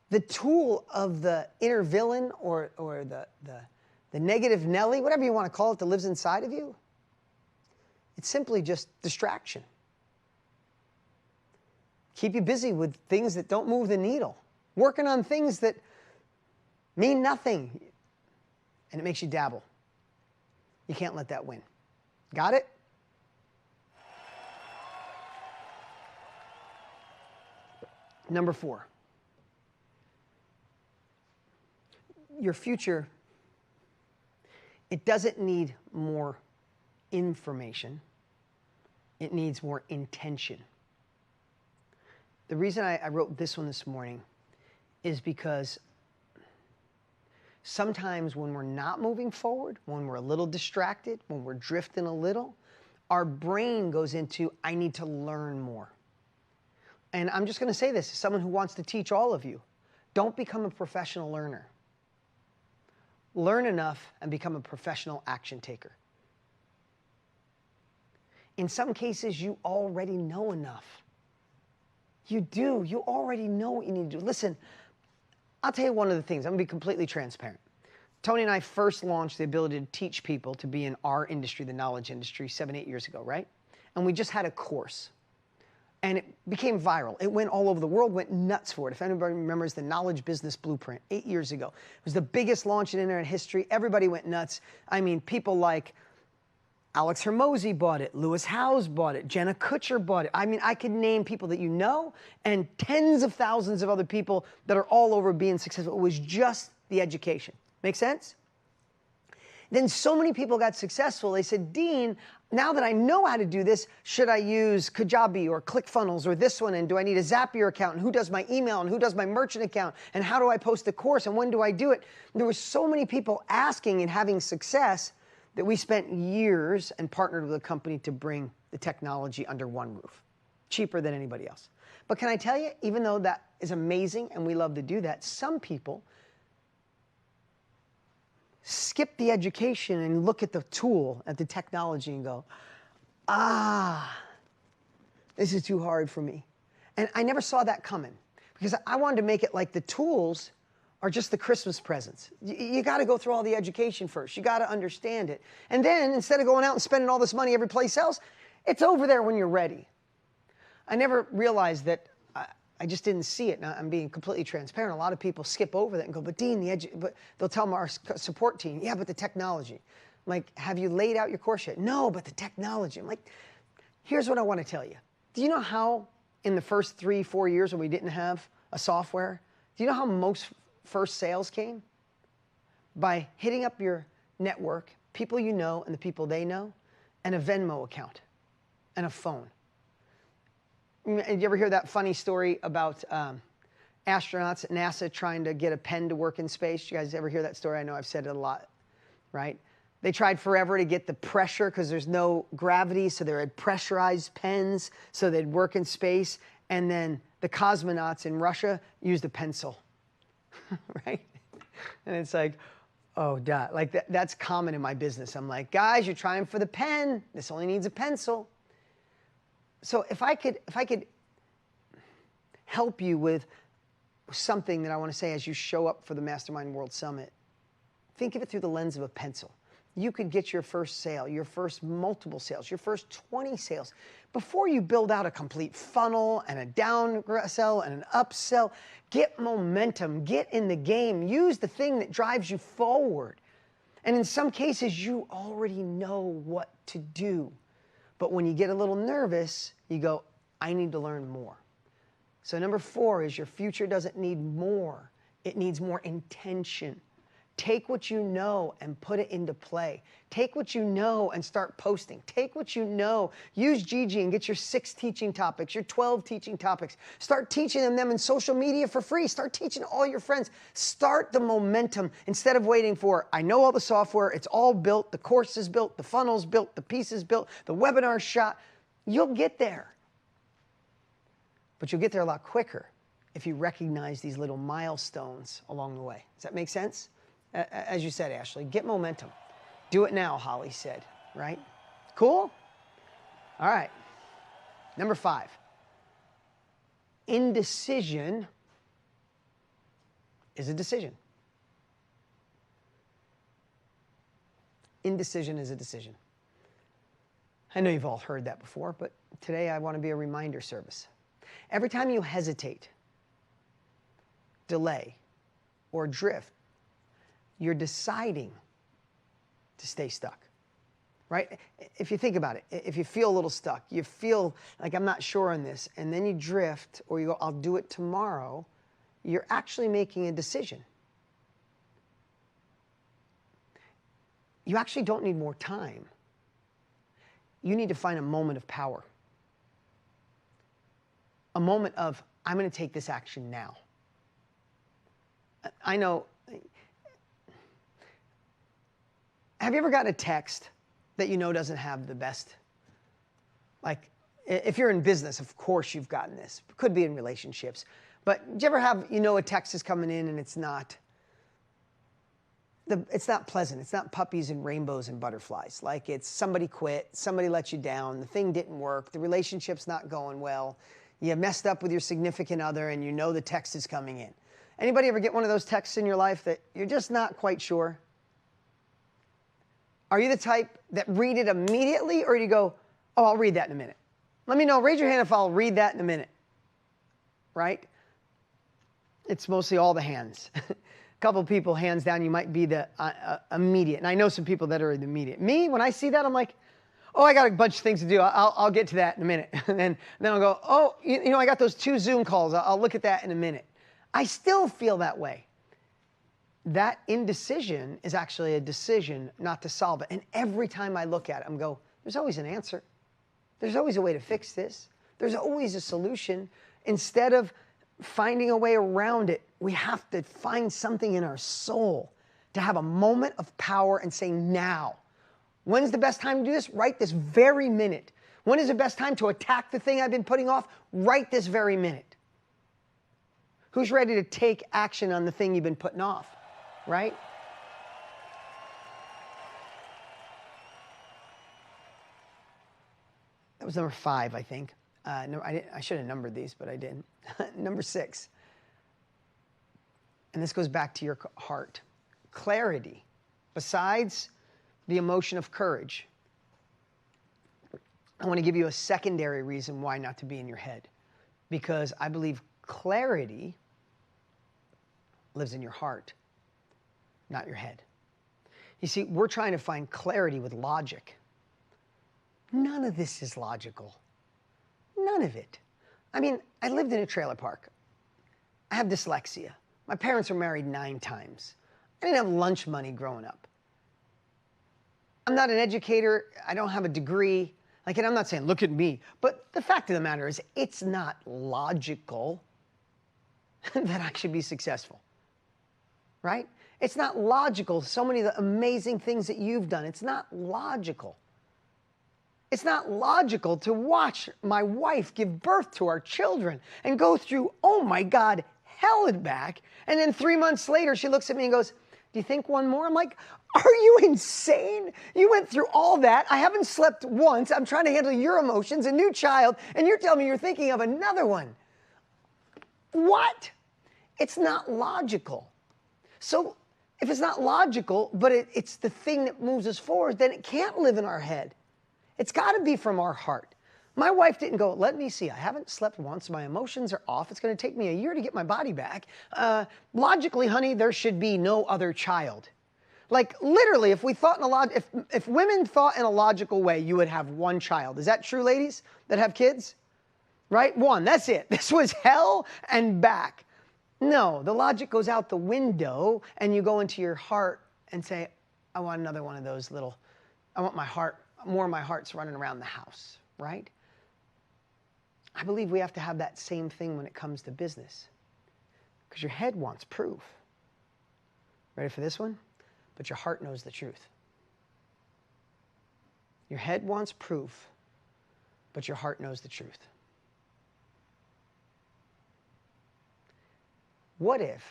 The tool of the inner villain or the negative Nelly, whatever you want to call it, that lives inside of you, it's simply just distraction. Keep you busy with things that don't move the needle. Working on things that mean nothing. And it makes you dabble. You can't let that win. Got it? Number 4. Your future, it doesn't need more information. It needs more intention. The reason I wrote this one this morning is because sometimes when we're not moving forward, when we're a little distracted, when we're drifting a little, our brain goes into, I need to learn more. And I'm just going to say this as someone who wants to teach all of you. Don't become a professional learner. Learn enough and become a professional action taker. In some cases, you already know enough. You do. You already know what you need to do. Listen, I'll tell you one of the things. I'm going to be completely transparent. Tony and I first launched the ability to teach people to be in our industry, the knowledge industry, 7-8 years ago, right? And we just had a course. And it became viral. It went all over the world, went nuts for it. If anybody remembers the Knowledge Business Blueprint, 8 years ago. It was the biggest launch in internet history. Everybody went nuts. I mean, people like Alex Hermosi bought it, Lewis Howes bought it, Jenna Kutcher bought it. I mean, I could name people that you know and tens of thousands of other people that are all over being successful. It was just the education. Make sense? Then so many people got successful, they said, Dean, now that I know how to do this, should I use Kajabi or ClickFunnels or this one? And do I need a Zapier account? And who does my email? And who does my merchant account? And how do I post the course? And when do I do it? There were so many people asking and having success that we spent years and partnered with a company to bring the technology under one roof, cheaper than anybody else. But can I tell you, even though that is amazing and we love to do that, some people skip the education and look at the tool, at the technology and go, this is too hard for me. And I never saw that coming because I wanted to make it like the tools are just the Christmas presents. You got to go through all the education first. You got to understand it. And then instead of going out and spending all this money every place else, it's over there when you're ready. I never realized that I just didn't see it. Now, I'm being completely transparent. A lot of people skip over that and go, but Dean, but they'll tell our support team, yeah, but the technology. I'm like, have you laid out your course yet? No, but the technology. I'm like, here's what I want to tell you. Do you know how in the first 3-4 years when we didn't have a software, do you know how most first sales came? By hitting up your network, people you know and the people they know, and a Venmo account and a phone. Did you ever hear that funny story about astronauts at NASA trying to get a pen to work in space? You guys ever hear that story? I know I've said it a lot, right? They tried forever to get the pressure because there's no gravity, so they had pressurized pens so they'd work in space. And then the cosmonauts in Russia used a pencil, right? And it's like, oh, duh. Like that's common in my business. I'm like, guys, you're trying for the pen. This only needs a pencil. So if I could help you with something that I want to say as you show up for the Mastermind World Summit, think of it through the lens of a pencil. you could get your first sale, your first multiple sales, your first 20 sales before you build out a complete funnel and a down sell and an upsell. Get momentum, get in the game, use the thing that drives you forward. And in some cases, you already know what to do. But when you get a little nervous, you go, I need to learn more. So number 4 is your future doesn't need more. It needs more intention. Take what you know and put it into play. Take what you know and start posting. Take what you know. Use Gigi and get your 6 teaching topics, your 12 teaching topics. Start teaching them in social media for free. Start teaching all your friends. Start the momentum instead of waiting for, I know all the software, it's all built, the course is built, the funnel's built, the piece is built, the webinar's shot. You'll get there. But you'll get there a lot quicker if you recognize these little milestones along the way. Does that make sense? As you said, Ashley, get momentum. Do it now, Holly said, right? Cool? All right. Number 5. Indecision is a decision. Indecision is a decision. I know you've all heard that before, but today I want to be a reminder service. Every time you hesitate, delay, or drift, you're deciding to stay stuck, right? If you think about it, if you feel a little stuck, you feel like I'm not sure on this, and then you drift or you go, I'll do it tomorrow, you're actually making a decision. You actually don't need more time. You need to find a moment of power. A moment of, I'm going to take this action now. I know. Have you ever gotten a text that you know doesn't have the best? Like, if you're in business, of course you've gotten this. It could be in relationships. But do you ever have, a text is coming in and it's not pleasant. It's not puppies and rainbows and butterflies. Like, it's somebody quit, somebody let you down, the thing didn't work, the relationship's not going well, you messed up with your significant other and you know the text is coming in. Anybody ever get one of those texts in your life that you're just not quite sure? Are you the type that read it immediately, or do you go, oh, I'll read that in a minute? Let me know. Raise your hand if I'll read that in a minute. Right? It's mostly all the hands. A couple of people, hands down, you might be the immediate. And I know some people that are the immediate. Me, when I see that, I'm like, oh, I got a bunch of things to do. I'll get to that in a minute. And then I'll go, oh, I got those 2 Zoom calls. I'll look at that in a minute. I still feel that way. That indecision is actually a decision not to solve it. And every time I look at it, I'm go, there's always an answer. There's always a way to fix this. There's always a solution. Instead of finding a way around it, we have to find something in our soul to have a moment of power and say, now. When's the best time to do this? Right this very minute. When is the best time to attack the thing I've been putting off? Right this very minute. Who's ready to take action on the thing you've been putting off? Right? That was number 5, I think. I should have numbered these, but I didn't. Number 6. And this goes back to your heart. Clarity. Besides the emotion of courage, I want to give you a secondary reason why not to be in your head. Because I believe clarity lives in your heart, not your head. You see, we're trying to find clarity with logic. None of this is logical. None of it. I mean, I lived in a trailer park. I have dyslexia. My parents were married 9 times. I didn't have lunch money growing up. I'm not an educator. I don't have a degree. Like, and I'm not saying, look at me. But the fact of the matter is, it's not logical that I should be successful. Right? It's not logical. So many of the amazing things that you've done, it's not logical. It's not logical to watch my wife give birth to our children and go through, oh my God, hell and back. And then 3 months later, she looks at me and goes, do you think one more? I'm like, are you insane? You went through all that. I haven't slept once. I'm trying to handle your emotions, a new child, and you're telling me you're thinking of another one. What? It's not logical. So If it's not logical, but it's the thing that moves us forward, then it can't live in our head. It's got to be from our heart. My wife didn't go, let me see, I haven't slept once, my emotions are off, it's going to take me a year to get my body back. Logically, honey, there should be no other child. Like literally, if women thought in a logical way, you would have one child. Is that true, ladies that have kids? Right? One, that's it. This was hell and back. No, the logic goes out the window and you go into your heart and say, I want another one of those little, I want more of my hearts running around the house, right? I believe we have to have that same thing when it comes to business. Because your head wants proof. Ready for this one? But your heart knows the truth. Your head wants proof, but your heart knows the truth. What if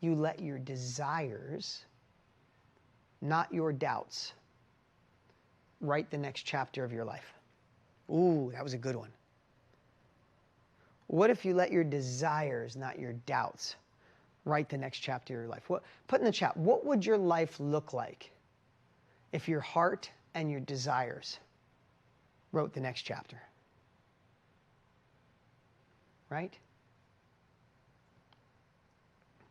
you let your desires, not your doubts, write the next chapter of your life? Ooh, that was a good one. What if you let your desires, not your doubts, write the next chapter of your life? Put in the chat, what would your life look like if your heart and your desires wrote the next chapter? Right?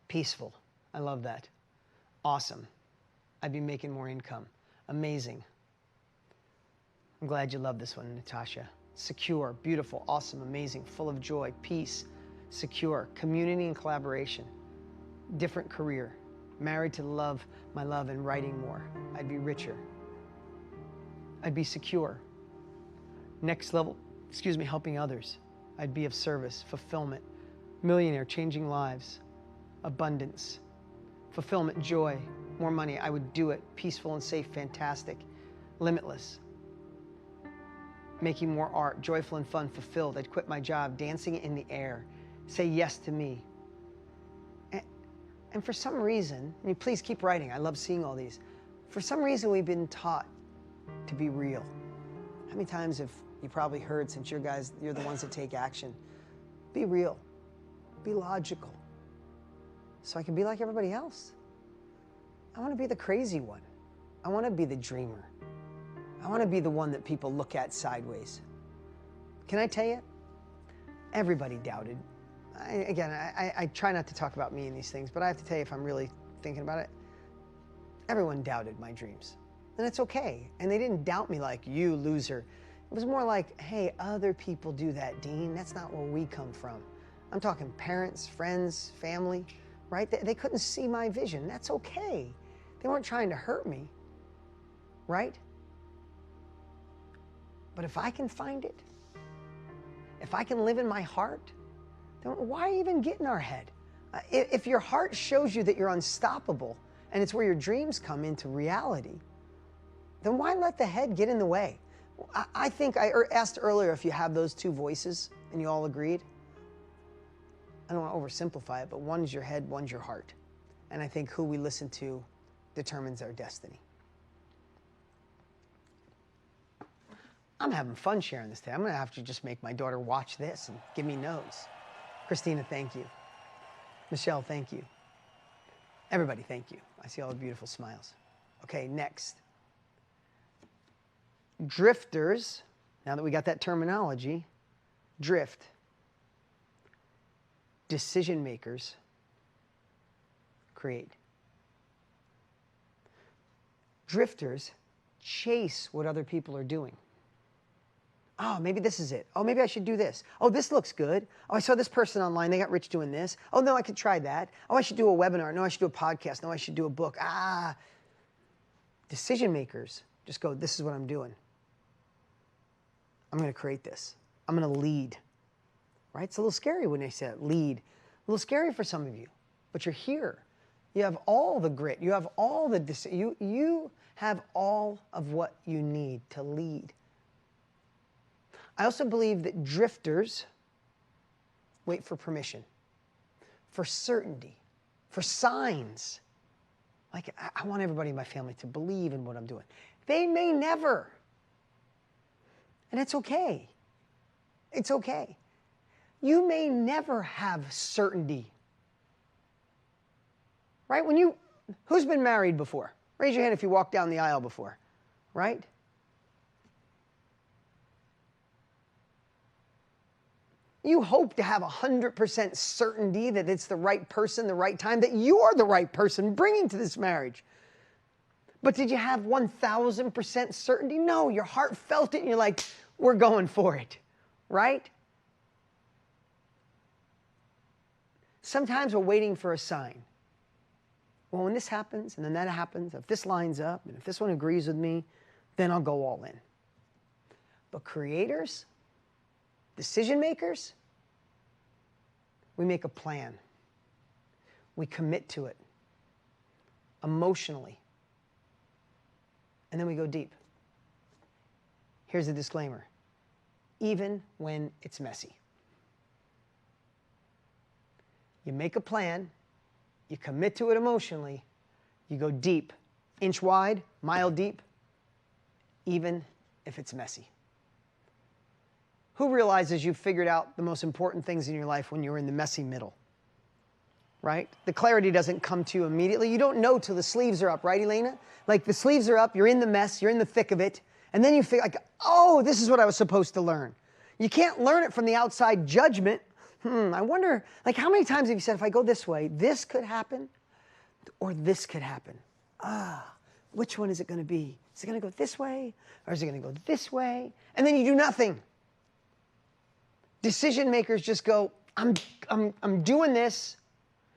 Peaceful. I love that. Awesome. I'd be making more income. Amazing. I'm glad you love this one, Natasha. Secure, beautiful, awesome, amazing, full of joy, peace, secure, community and collaboration, different career, married to love, my love, and writing more. I'd be richer. I'd be secure. Next level, helping others. I'd be of service, fulfillment, millionaire, changing lives, abundance, fulfillment, joy, more money. I would do it, peaceful and safe, fantastic, limitless. Making more art, joyful and fun, fulfilled. I'd quit my job, dancing in the air, say yes to me. And for some reason, please keep writing. I love seeing all these. For some reason, we've been taught to be real. How many times have you probably heard, since you're the ones that take action, be real, be logical, so I can be like everybody else. I want to be the crazy one. I want to be the dreamer. I want to be the one that people look at sideways. Can I tell you? Everybody doubted. I try not to talk about me in these things, but I have to tell you, if I'm really thinking about it, everyone doubted my dreams. And it's okay. And they didn't doubt me like, you loser. It was more like, hey, other people do that, Dean. That's not where we come from. I'm talking parents, friends, family, right? They couldn't see my vision. That's okay. They weren't trying to hurt me, right? But if I can find it, if I can live in my heart, then why even get in our head? If your heart shows you that you're unstoppable and it's where your dreams come into reality, then why let the head get in the way? I think I asked earlier if you have those two voices and you all agreed. I don't want to oversimplify it, but one's your head, one's your heart. And I think who we listen to determines our destiny. I'm having fun sharing this today. I'm going to have to just make my daughter watch this and give me notes. Christina, thank you. Michelle, thank you. Everybody, thank you. I see all the beautiful smiles. Okay, next. Drifters, now that we got that terminology, drift. Decision makers create. Drifters chase what other people are doing. Oh, maybe this is it. Oh, maybe I should do this. Oh, this looks good. Oh, I saw this person online. They got rich doing this. Oh, no, I could try that. Oh, I should do a webinar. No, I should do a podcast. No, I should do a book. Decision makers just go, this is what I'm doing. I'm going to create this. I'm going to lead. Right? It's a little scary when they say it, lead. A little scary for some of you, but you're here. You have all the grit. You have all the you have all of what you need to lead. I also believe that drifters wait for permission, for certainty, for signs. Like, I want everybody in my family to believe in what I'm doing. They may never. And it's okay. It's okay. You may never have certainty. Right? When you Who's been married before? Raise your hand if you walked down the aisle before, right? You hope to have 100% certainty that it's the right person, the right time, that you're the right person bringing to this marriage. But did you have 1,000% certainty? No, your heart felt it and you're like, we're going for it, right? Sometimes we're waiting for a sign. Well, when this happens and then that happens, if this lines up and if this one agrees with me, then I'll go all in. But creators, decision makers, we make a plan. We commit to it emotionally. And then we go deep. Here's the disclaimer. Even when it's messy. You make a plan, you commit to it emotionally, you go deep, inch wide, mile deep, even if it's messy. Who realizes you've figured out the most important things in your life when you're in the messy middle? Right? The clarity doesn't come to you immediately. You don't know till the sleeves are up, right, Elena? Like the sleeves are up, you're in the mess, you're in the thick of it, and then you feel like, oh, this is what I was supposed to learn. You can't learn it from the outside judgment. I wonder, like how many times have you said, if I go this way, this could happen, or this could happen? Which one is it going to be? Is it going to go this way, or is it going to go this way? And then you do nothing. Decision makers just go, I'm doing this.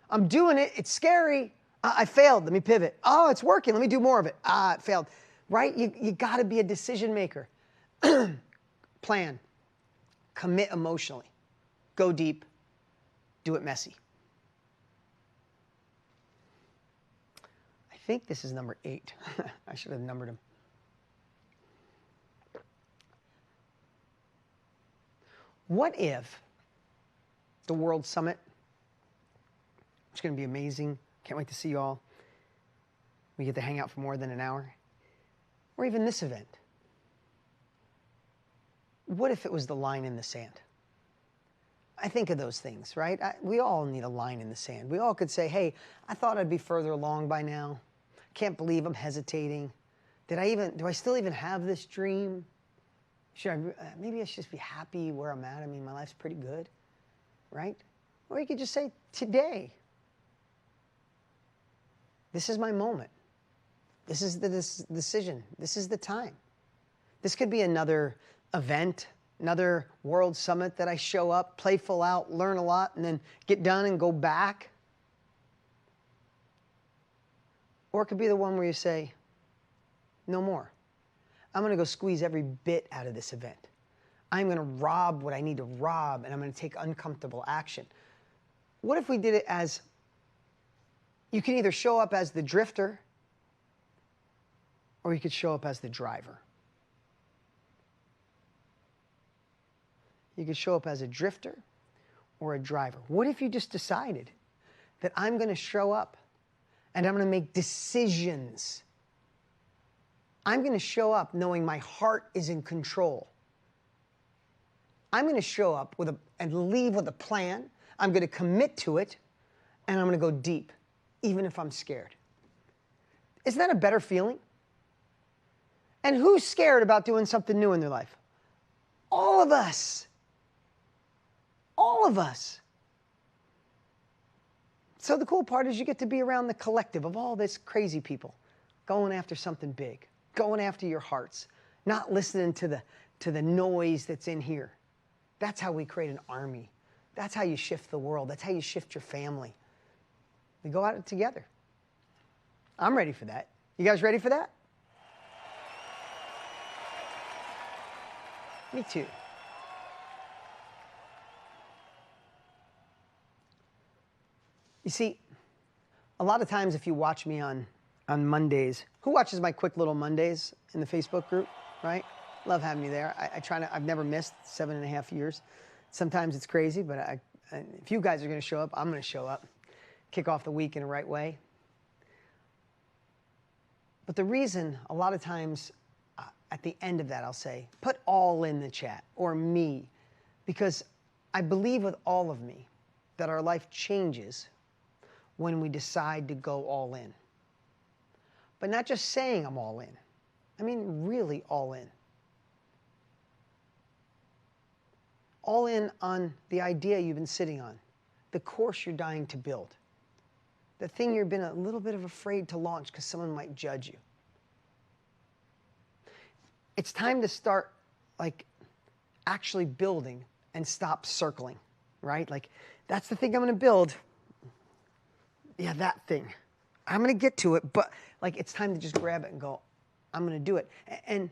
I'm doing it. It's scary. I failed. Let me pivot. Oh, it's working. Let me do more of it. It failed. Right? You got to be a decision maker. Plan. Commit emotionally. Go deep. Do it messy. I think this is number 8. I should have numbered them. What if the World Summit, it's going to be amazing. Can't wait to see you all. We get to hang out for more than an hour. Or even this event. What if it was the line in the sand? I think of those things, right? We all need a line in the sand. We all could say, hey, I thought I'd be further along by now. Can't believe I'm hesitating. Do I still even have this dream? Maybe I should just be happy where I'm at. I mean, my life's pretty good, right? Or you could just say, today, this is my moment. This is the decision. This is the time. This could be another event, another World Summit that I show up, play full out, learn a lot, and then get done and go back. Or it could be the one where you say, no more. I'm going to go squeeze every bit out of this event. I'm going to rob what I need to rob, and I'm going to take uncomfortable action. What if we did it as, you can either show up as the drifter, or you could show up as the driver. You could show up as a drifter or a driver. What if you just decided that I'm going to show up and I'm going to make decisions? I'm going to show up knowing my heart is in control. I'm going to show up and leave with a plan. I'm going to commit to it, and I'm going to go deep, even if I'm scared. Isn't that a better feeling? And who's scared about doing something new in their life? All of us. All of us. So the cool part is you get to be around the collective of all this crazy people going after something big, going after your hearts, not listening to the noise that's in here. That's how we create an army. That's how you shift the world. That's how you shift your family. We go at it together. I'm ready for that. You guys ready for that? Me too. You see, a lot of times if you watch me on Mondays, who watches my quick little Mondays in the Facebook group, right? Love having you there. I've never missed 7.5 years. Sometimes it's crazy, but if you guys are going to show up, I'm going to show up. Kick off the week in the right way. But the reason, a lot of times, at the end of that, I'll say, put all in the chat, or me, because I believe with all of me that our life changes when we decide to go all in. But not just saying I'm all in. I mean, really all in. All in on the idea you've been sitting on, the course you're dying to build, the thing you've been a little bit of afraid to launch because someone might judge you. It's time to start actually building and stop circling, right? That's the thing I'm going to build. Yeah, that thing. I'm going to get to it, but it's time to just grab it and go, I'm going to do it. And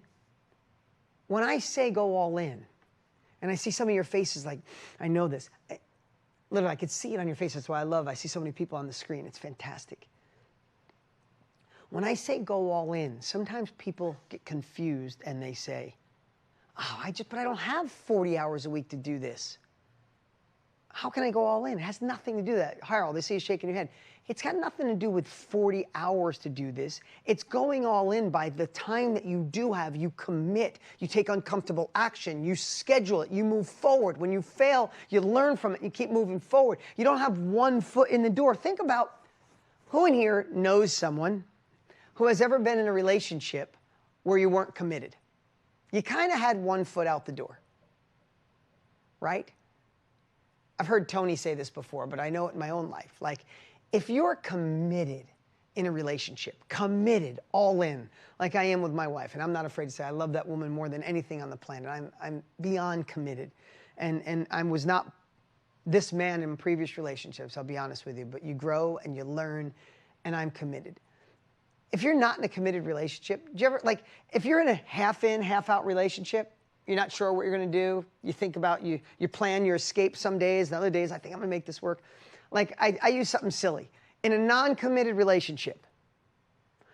when I say go all in, and I see some of your faces I know this. Literally, I could see it on your face. That's why I see so many people on the screen. It's fantastic. When I say go all in, sometimes people get confused and they say, oh, but I don't have 40 hours a week to do this. How can I go all in? It has nothing to do with that. Harold, they see you shaking your head. It's got nothing to do with 40 hours to do this. It's going all in by the time that you do have, you commit, you take uncomfortable action, you schedule it, you move forward. When you fail, you learn from it, you keep moving forward. You don't have one foot in the door. Think about who in here knows someone who has ever been in a relationship where you weren't committed. You kind of had one foot out the door, right? I've heard Tony say this before, but I know it in my own life. If you're committed in a relationship, committed, all in, like I am with my wife, and I'm not afraid to say I love that woman more than anything on the planet. I'm beyond committed. And I was not this man in previous relationships, I'll be honest with you, but you grow and you learn, and I'm committed. If you're not in a committed relationship, do you ever, if you're in a half in, half out relationship, you're not sure what you're going to do, you think about, you plan your escape some days, and other days, I think I'm going to make this work. I use something silly. In a non-committed relationship,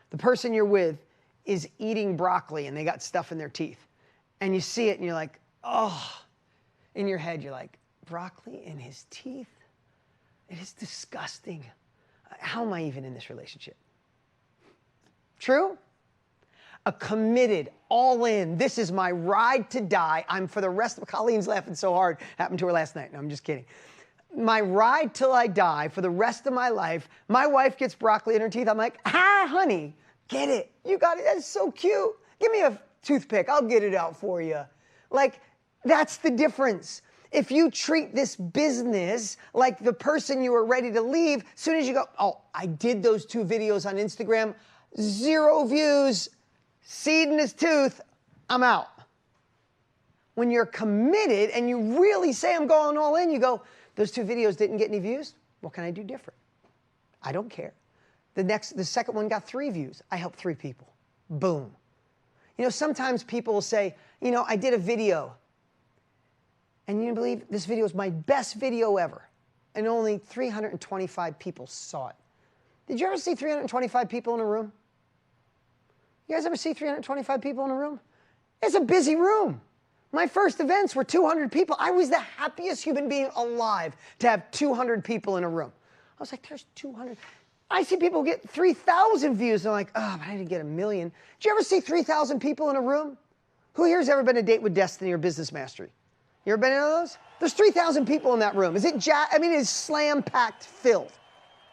the person you're with is eating broccoli and they got stuff in their teeth. And you see it and you're like, oh. In your head, you're like, broccoli in his teeth? It is disgusting. How am I even in this relationship? True? A committed, all in, this is my ride to die. I'm for the rest of, Colleen's laughing so hard, happened to her last night. No, I'm just kidding. My ride till I die for the rest of my life. My wife gets broccoli in her teeth. I'm like, honey, get it. You got it. That's so cute. Give me a toothpick. I'll get it out for you. That's the difference. If you treat this business like the person you were ready to leave, as soon as you go, oh, I did those 2 videos on Instagram, 0 views, seed in his tooth, I'm out. When you're committed and you really say I'm going all in, you go, those 2 videos didn't get any views. What can I do different? I don't care. The second one got 3 views. I helped 3 people. Boom. Sometimes people will say, I did a video. And you believe this video is my best video ever. And only 325 people saw it. Did you ever see 325 people in a room? You guys ever see 325 people in a room? It's a busy room. My first events were 200 people. I was the happiest human being alive to have 200 people in a room. I was like, there's 200. I see people get 3,000 views. And I'm like, oh, but I didn't get 1 million. Did you ever see 3,000 people in a room? Who here's ever been a Date with Destiny or Business Mastery? You ever been in one of those? There's 3,000 people in that room. Is it it's slam-packed filled,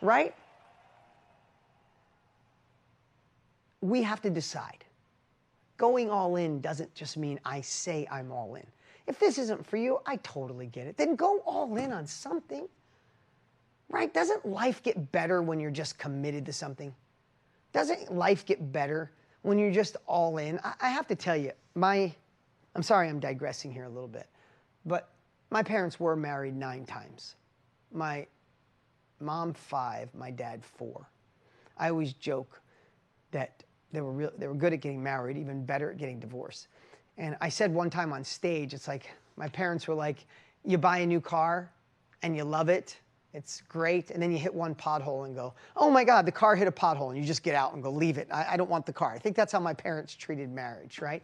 right? We have to decide. Going all in doesn't just mean I say I'm all in. If this isn't for you, I totally get it. Then go all in on something, right? Doesn't life get better when you're just committed to something? Doesn't life get better when you're just all in? I have to tell you, I'm sorry I'm digressing here a little bit, but my parents were married 9 times. My mom 5, my dad 4. I always joke that they were good at getting married, even better at getting divorced. And I said one time on stage, it's like, my parents were like, you buy a new car and you love it, it's great, and then you hit one pothole and go, oh my God, the car hit a pothole, and you just get out and go, leave it. I don't want the car. I think that's how my parents treated marriage, right?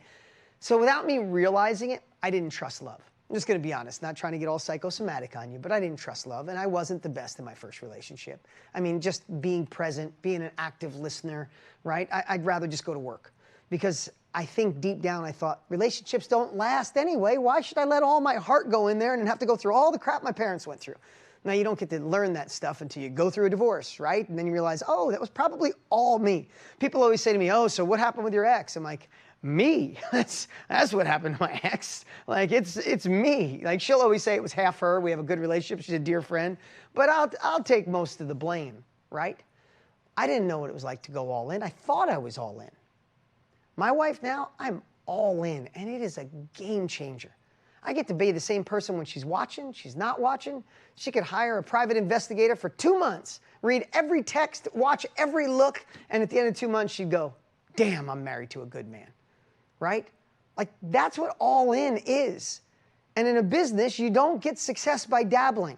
So without me realizing it, I didn't trust love. I'm just going to be honest, not trying to get all psychosomatic on you, but I didn't trust love, and I wasn't the best in my first relationship. I mean, just being present, being an active listener, right? I'd rather just go to work, because I think deep down I thought, relationships don't last anyway. Why should I let all my heart go in there and have to go through all the crap my parents went through? Now, you don't get to learn that stuff until you go through a divorce, right? And then you realize, oh, that was probably all me. People always say to me, oh, so what happened with your ex? I'm like, me. That's what happened to my ex. Like, it's me. Like, she'll always say it was half her. We have a good relationship. She's a dear friend. But I'll take most of the blame, right? I didn't know what it was like to go all in. I thought I was all in. My wife now, I'm all in, and it is a game changer. I get to be the same person when she's watching, she's not watching. She could hire a private investigator for 2 months, read every text, watch every look, and at the end of 2 months, she'd go, damn, I'm married to a good man, right? Like, that's what all in is. And in a business, you don't get success by dabbling.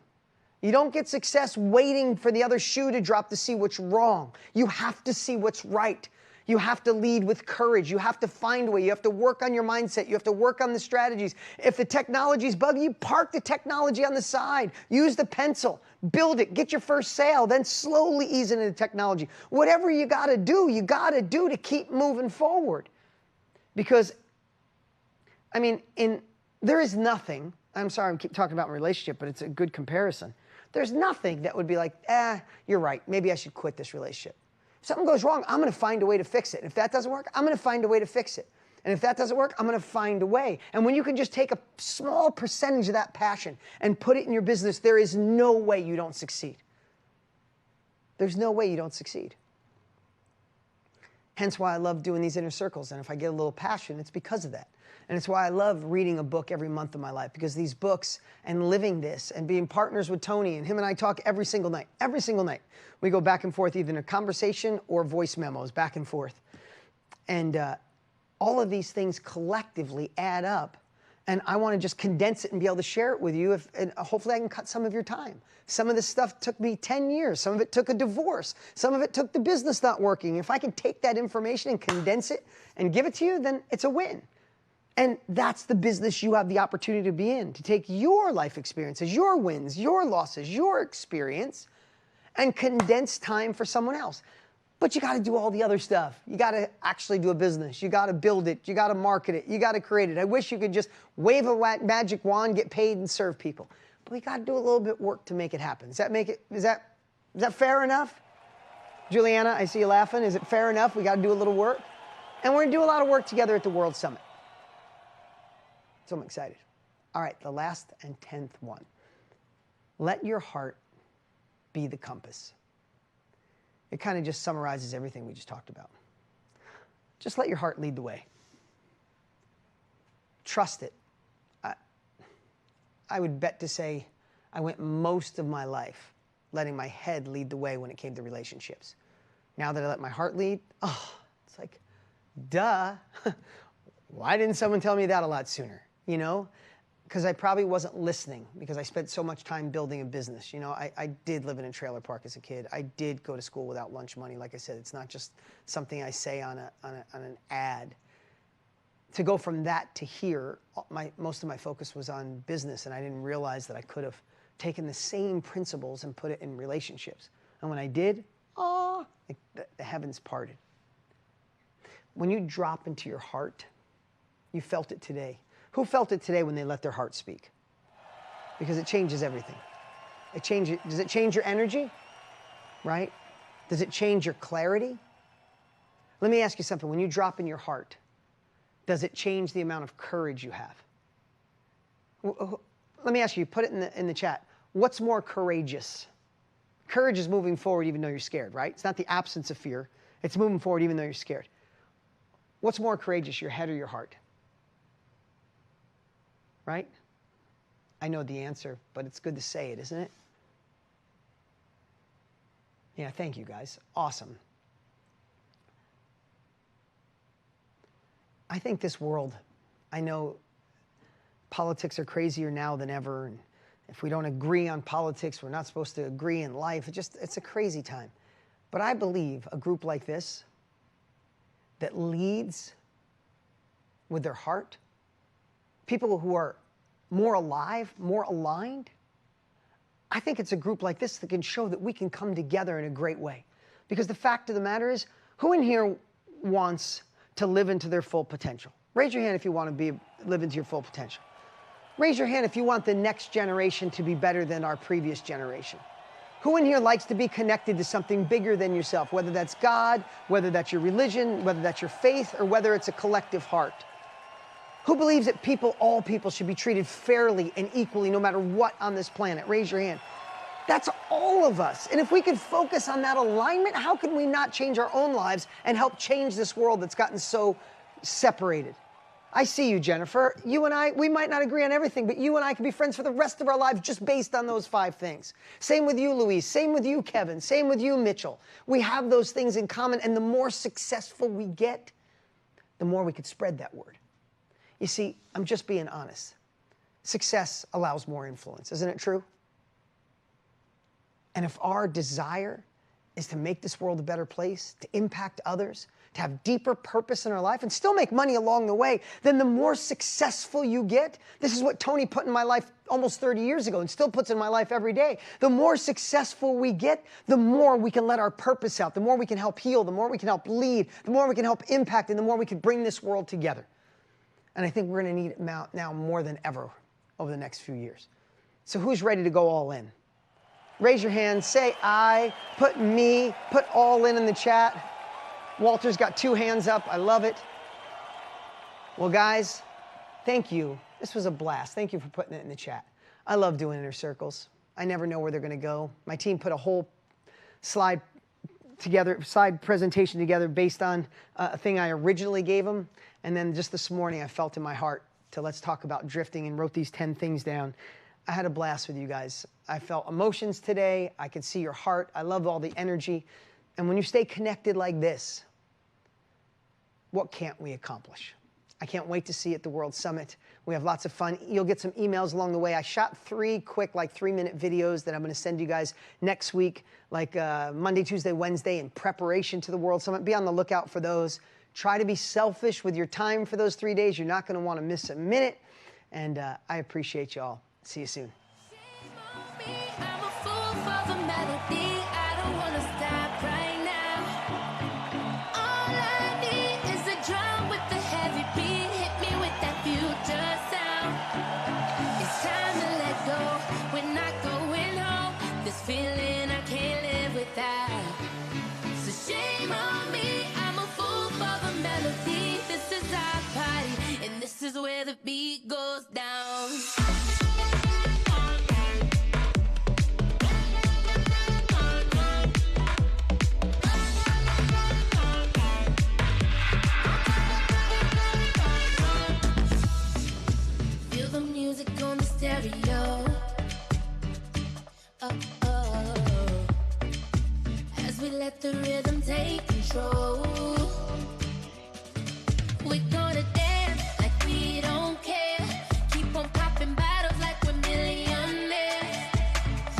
You don't get success waiting for the other shoe to drop to see what's wrong. You have to see what's right. You have to lead with courage. You have to find a way. You have to work on your mindset. You have to work on the strategies. If the technology's buggy you, park the technology on the side. Use the pencil. Build it. Get your first sale. Then slowly ease into the technology. Whatever you got to do to keep moving forward. Because, I mean, there is nothing, I'm sorry I keep talking about my relationship, but it's a good comparison. There's nothing that would be like, you're right. Maybe I should quit this relationship. If something goes wrong, I'm going to find a way to fix it. If that doesn't work, I'm going to find a way to fix it. And if that doesn't work, I'm going to find a way. And when you can just take a small percentage of that passion and put it in your business, there is no way you don't succeed. There's no way you don't succeed. Hence why I love doing these inner circles. And if I get a little passion, it's because of that. And it's why I love reading a book every month of my life, because these books and living this and being partners with Tony, and him and I talk every single night. Every single night. We go back and forth, either in a conversation or voice memos, back and forth. And all of these things collectively add up. And I want to just condense it and be able to share it with you. And hopefully I can cut some of your time. Some of this stuff took me 10 years. Some of it took a divorce. Some of it took the business not working. If I can take that information and condense it and give it to you, then it's a win. And that's the business you have the opportunity to be in, to take your life experiences, your wins, your losses, your experience, and condense time for someone else. But you got to do all the other stuff. You got to actually do a business. You got to build it. You got to market it. You got to create it. I wish you could just wave a magic wand, get paid, and serve people. But we got to do a little bit of work to make it happen. Is that fair enough? Juliana, I see you laughing. Is it fair enough? We got to do a little work. And we're going to do a lot of work together at the World Summit. So I'm excited. All right, the last and 10th one. Let your heart be the compass. It kind of just summarizes everything we just talked about. Just let your heart lead the way. Trust it. I would bet to say I went most of my life letting my head lead the way when it came to relationships. Now that I let my heart lead, it's like, duh. Why didn't someone tell me that a lot sooner? You know, because I probably wasn't listening, because I spent so much time building a business. You know, I did live in a trailer park as a kid. I did go to school without lunch money. Like I said, it's not just something I say on an ad. To go from that to here, most of my focus was on business, and I didn't realize that I could have taken the same principles and put it in relationships. And when I did, like the heavens parted. When you drop into your heart, you felt it today. Who felt it today when they let their heart speak? Because it changes everything. Does it change your energy? Right? Does it change your clarity? Let me ask you something. When you drop in your heart, does it change the amount of courage you have? Let me ask you, put it in the chat. What's more courageous? Courage is moving forward even though you're scared, right? It's not the absence of fear. It's moving forward even though you're scared. What's more courageous, your head or your heart? Right? I know the answer, but it's good to say it, isn't it? Yeah, thank you guys. Awesome. I think this world, I know politics are crazier now than ever, and if we don't agree on politics, we're not supposed to agree in life. It's a crazy time. But I believe a group like this that leads with their heart, people who are more alive, more aligned, I think it's a group like this that can show that we can come together in a great way. Because the fact of the matter is, who in here wants to live into their full potential? Raise your hand if you want to live into your full potential. Raise your hand if you want the next generation to be better than our previous generation. Who in here likes to be connected to something bigger than yourself, whether that's God, whether that's your religion, whether that's your faith, or whether it's a collective heart? Who believes that all people should be treated fairly and equally no matter what on this planet? Raise your hand. That's all of us. And if we could focus on that alignment, how can we not change our own lives and help change this world that's gotten so separated? I see you, Jennifer. You and I, we might not agree on everything, but you and I can be friends for the rest of our lives just based on those 5 things. Same with you, Louise. Same with you, Kevin. Same with you, Mitchell. We have those things in common, and the more successful we get, the more we could spread that word. You see, I'm just being honest. Success allows more influence, isn't it true? And if our desire is to make this world a better place, to impact others, to have deeper purpose in our life and still make money along the way, then the more successful you get, this is what Tony put in my life almost 30 years ago and still puts in my life every day. The more successful we get, the more we can let our purpose out, the more we can help heal, the more we can help lead, the more we can help impact, and the more we can bring this world together. And I think we're going to need it now more than ever over the next few years. So who's ready to go all in? Raise your hand, say I, put me, put all in the chat. Walter's got 2 hands up. I love it. Well, guys, thank you. This was a blast. Thank you for putting it in the chat. I love doing inner circles. I never know where they're going to go. My team put a whole slide presentation together based on a thing I originally gave them. And then just this morning, I felt in my heart to let's talk about drifting and wrote these 10 things down. I had a blast with you guys. I felt emotions today. I could see your heart. I love all the energy. And when you stay connected like this, what can't we accomplish? I can't wait to see you at the World Summit. We have lots of fun. You'll get some emails along the way. I shot 3 quick, 3-minute videos that I'm going to send you guys next week, Monday, Tuesday, Wednesday, in preparation to the World Summit. Be on the lookout for those. Try to be selfish with your time for those 3 days. You're not going to want to miss a minute. And I appreciate you all. See you soon. Feeling I can't live without. So shame on me, I'm a fool for the melody. This is our party, and this is where the beat goes down. Feel the music on the stereo. As we let the rhythm take control, we're gonna dance like we don't care. Keep on popping bottles like we're millionaires.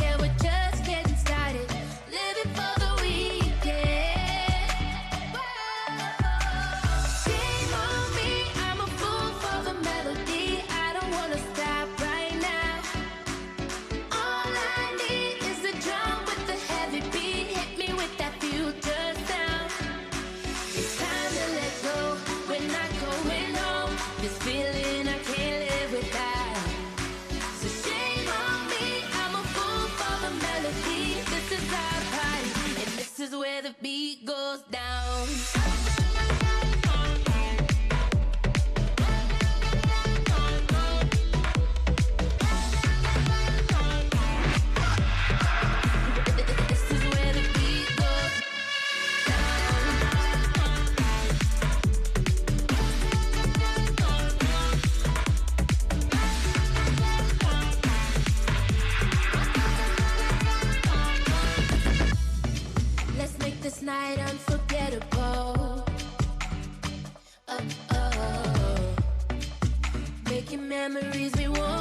Yeah, we're just getting started, living for the weekend. Shame on me, I'm a fool for the melody. I don't wanna stop right now. All I need is a drum with the heavy beat. Hit me with that future sound. It's time to let go. We're not going home. This feeling I can't live without. So shame on me, I'm a fool for the melody. This is our party, and this is where the beat goes down. This night unforgettable. Making memories we won't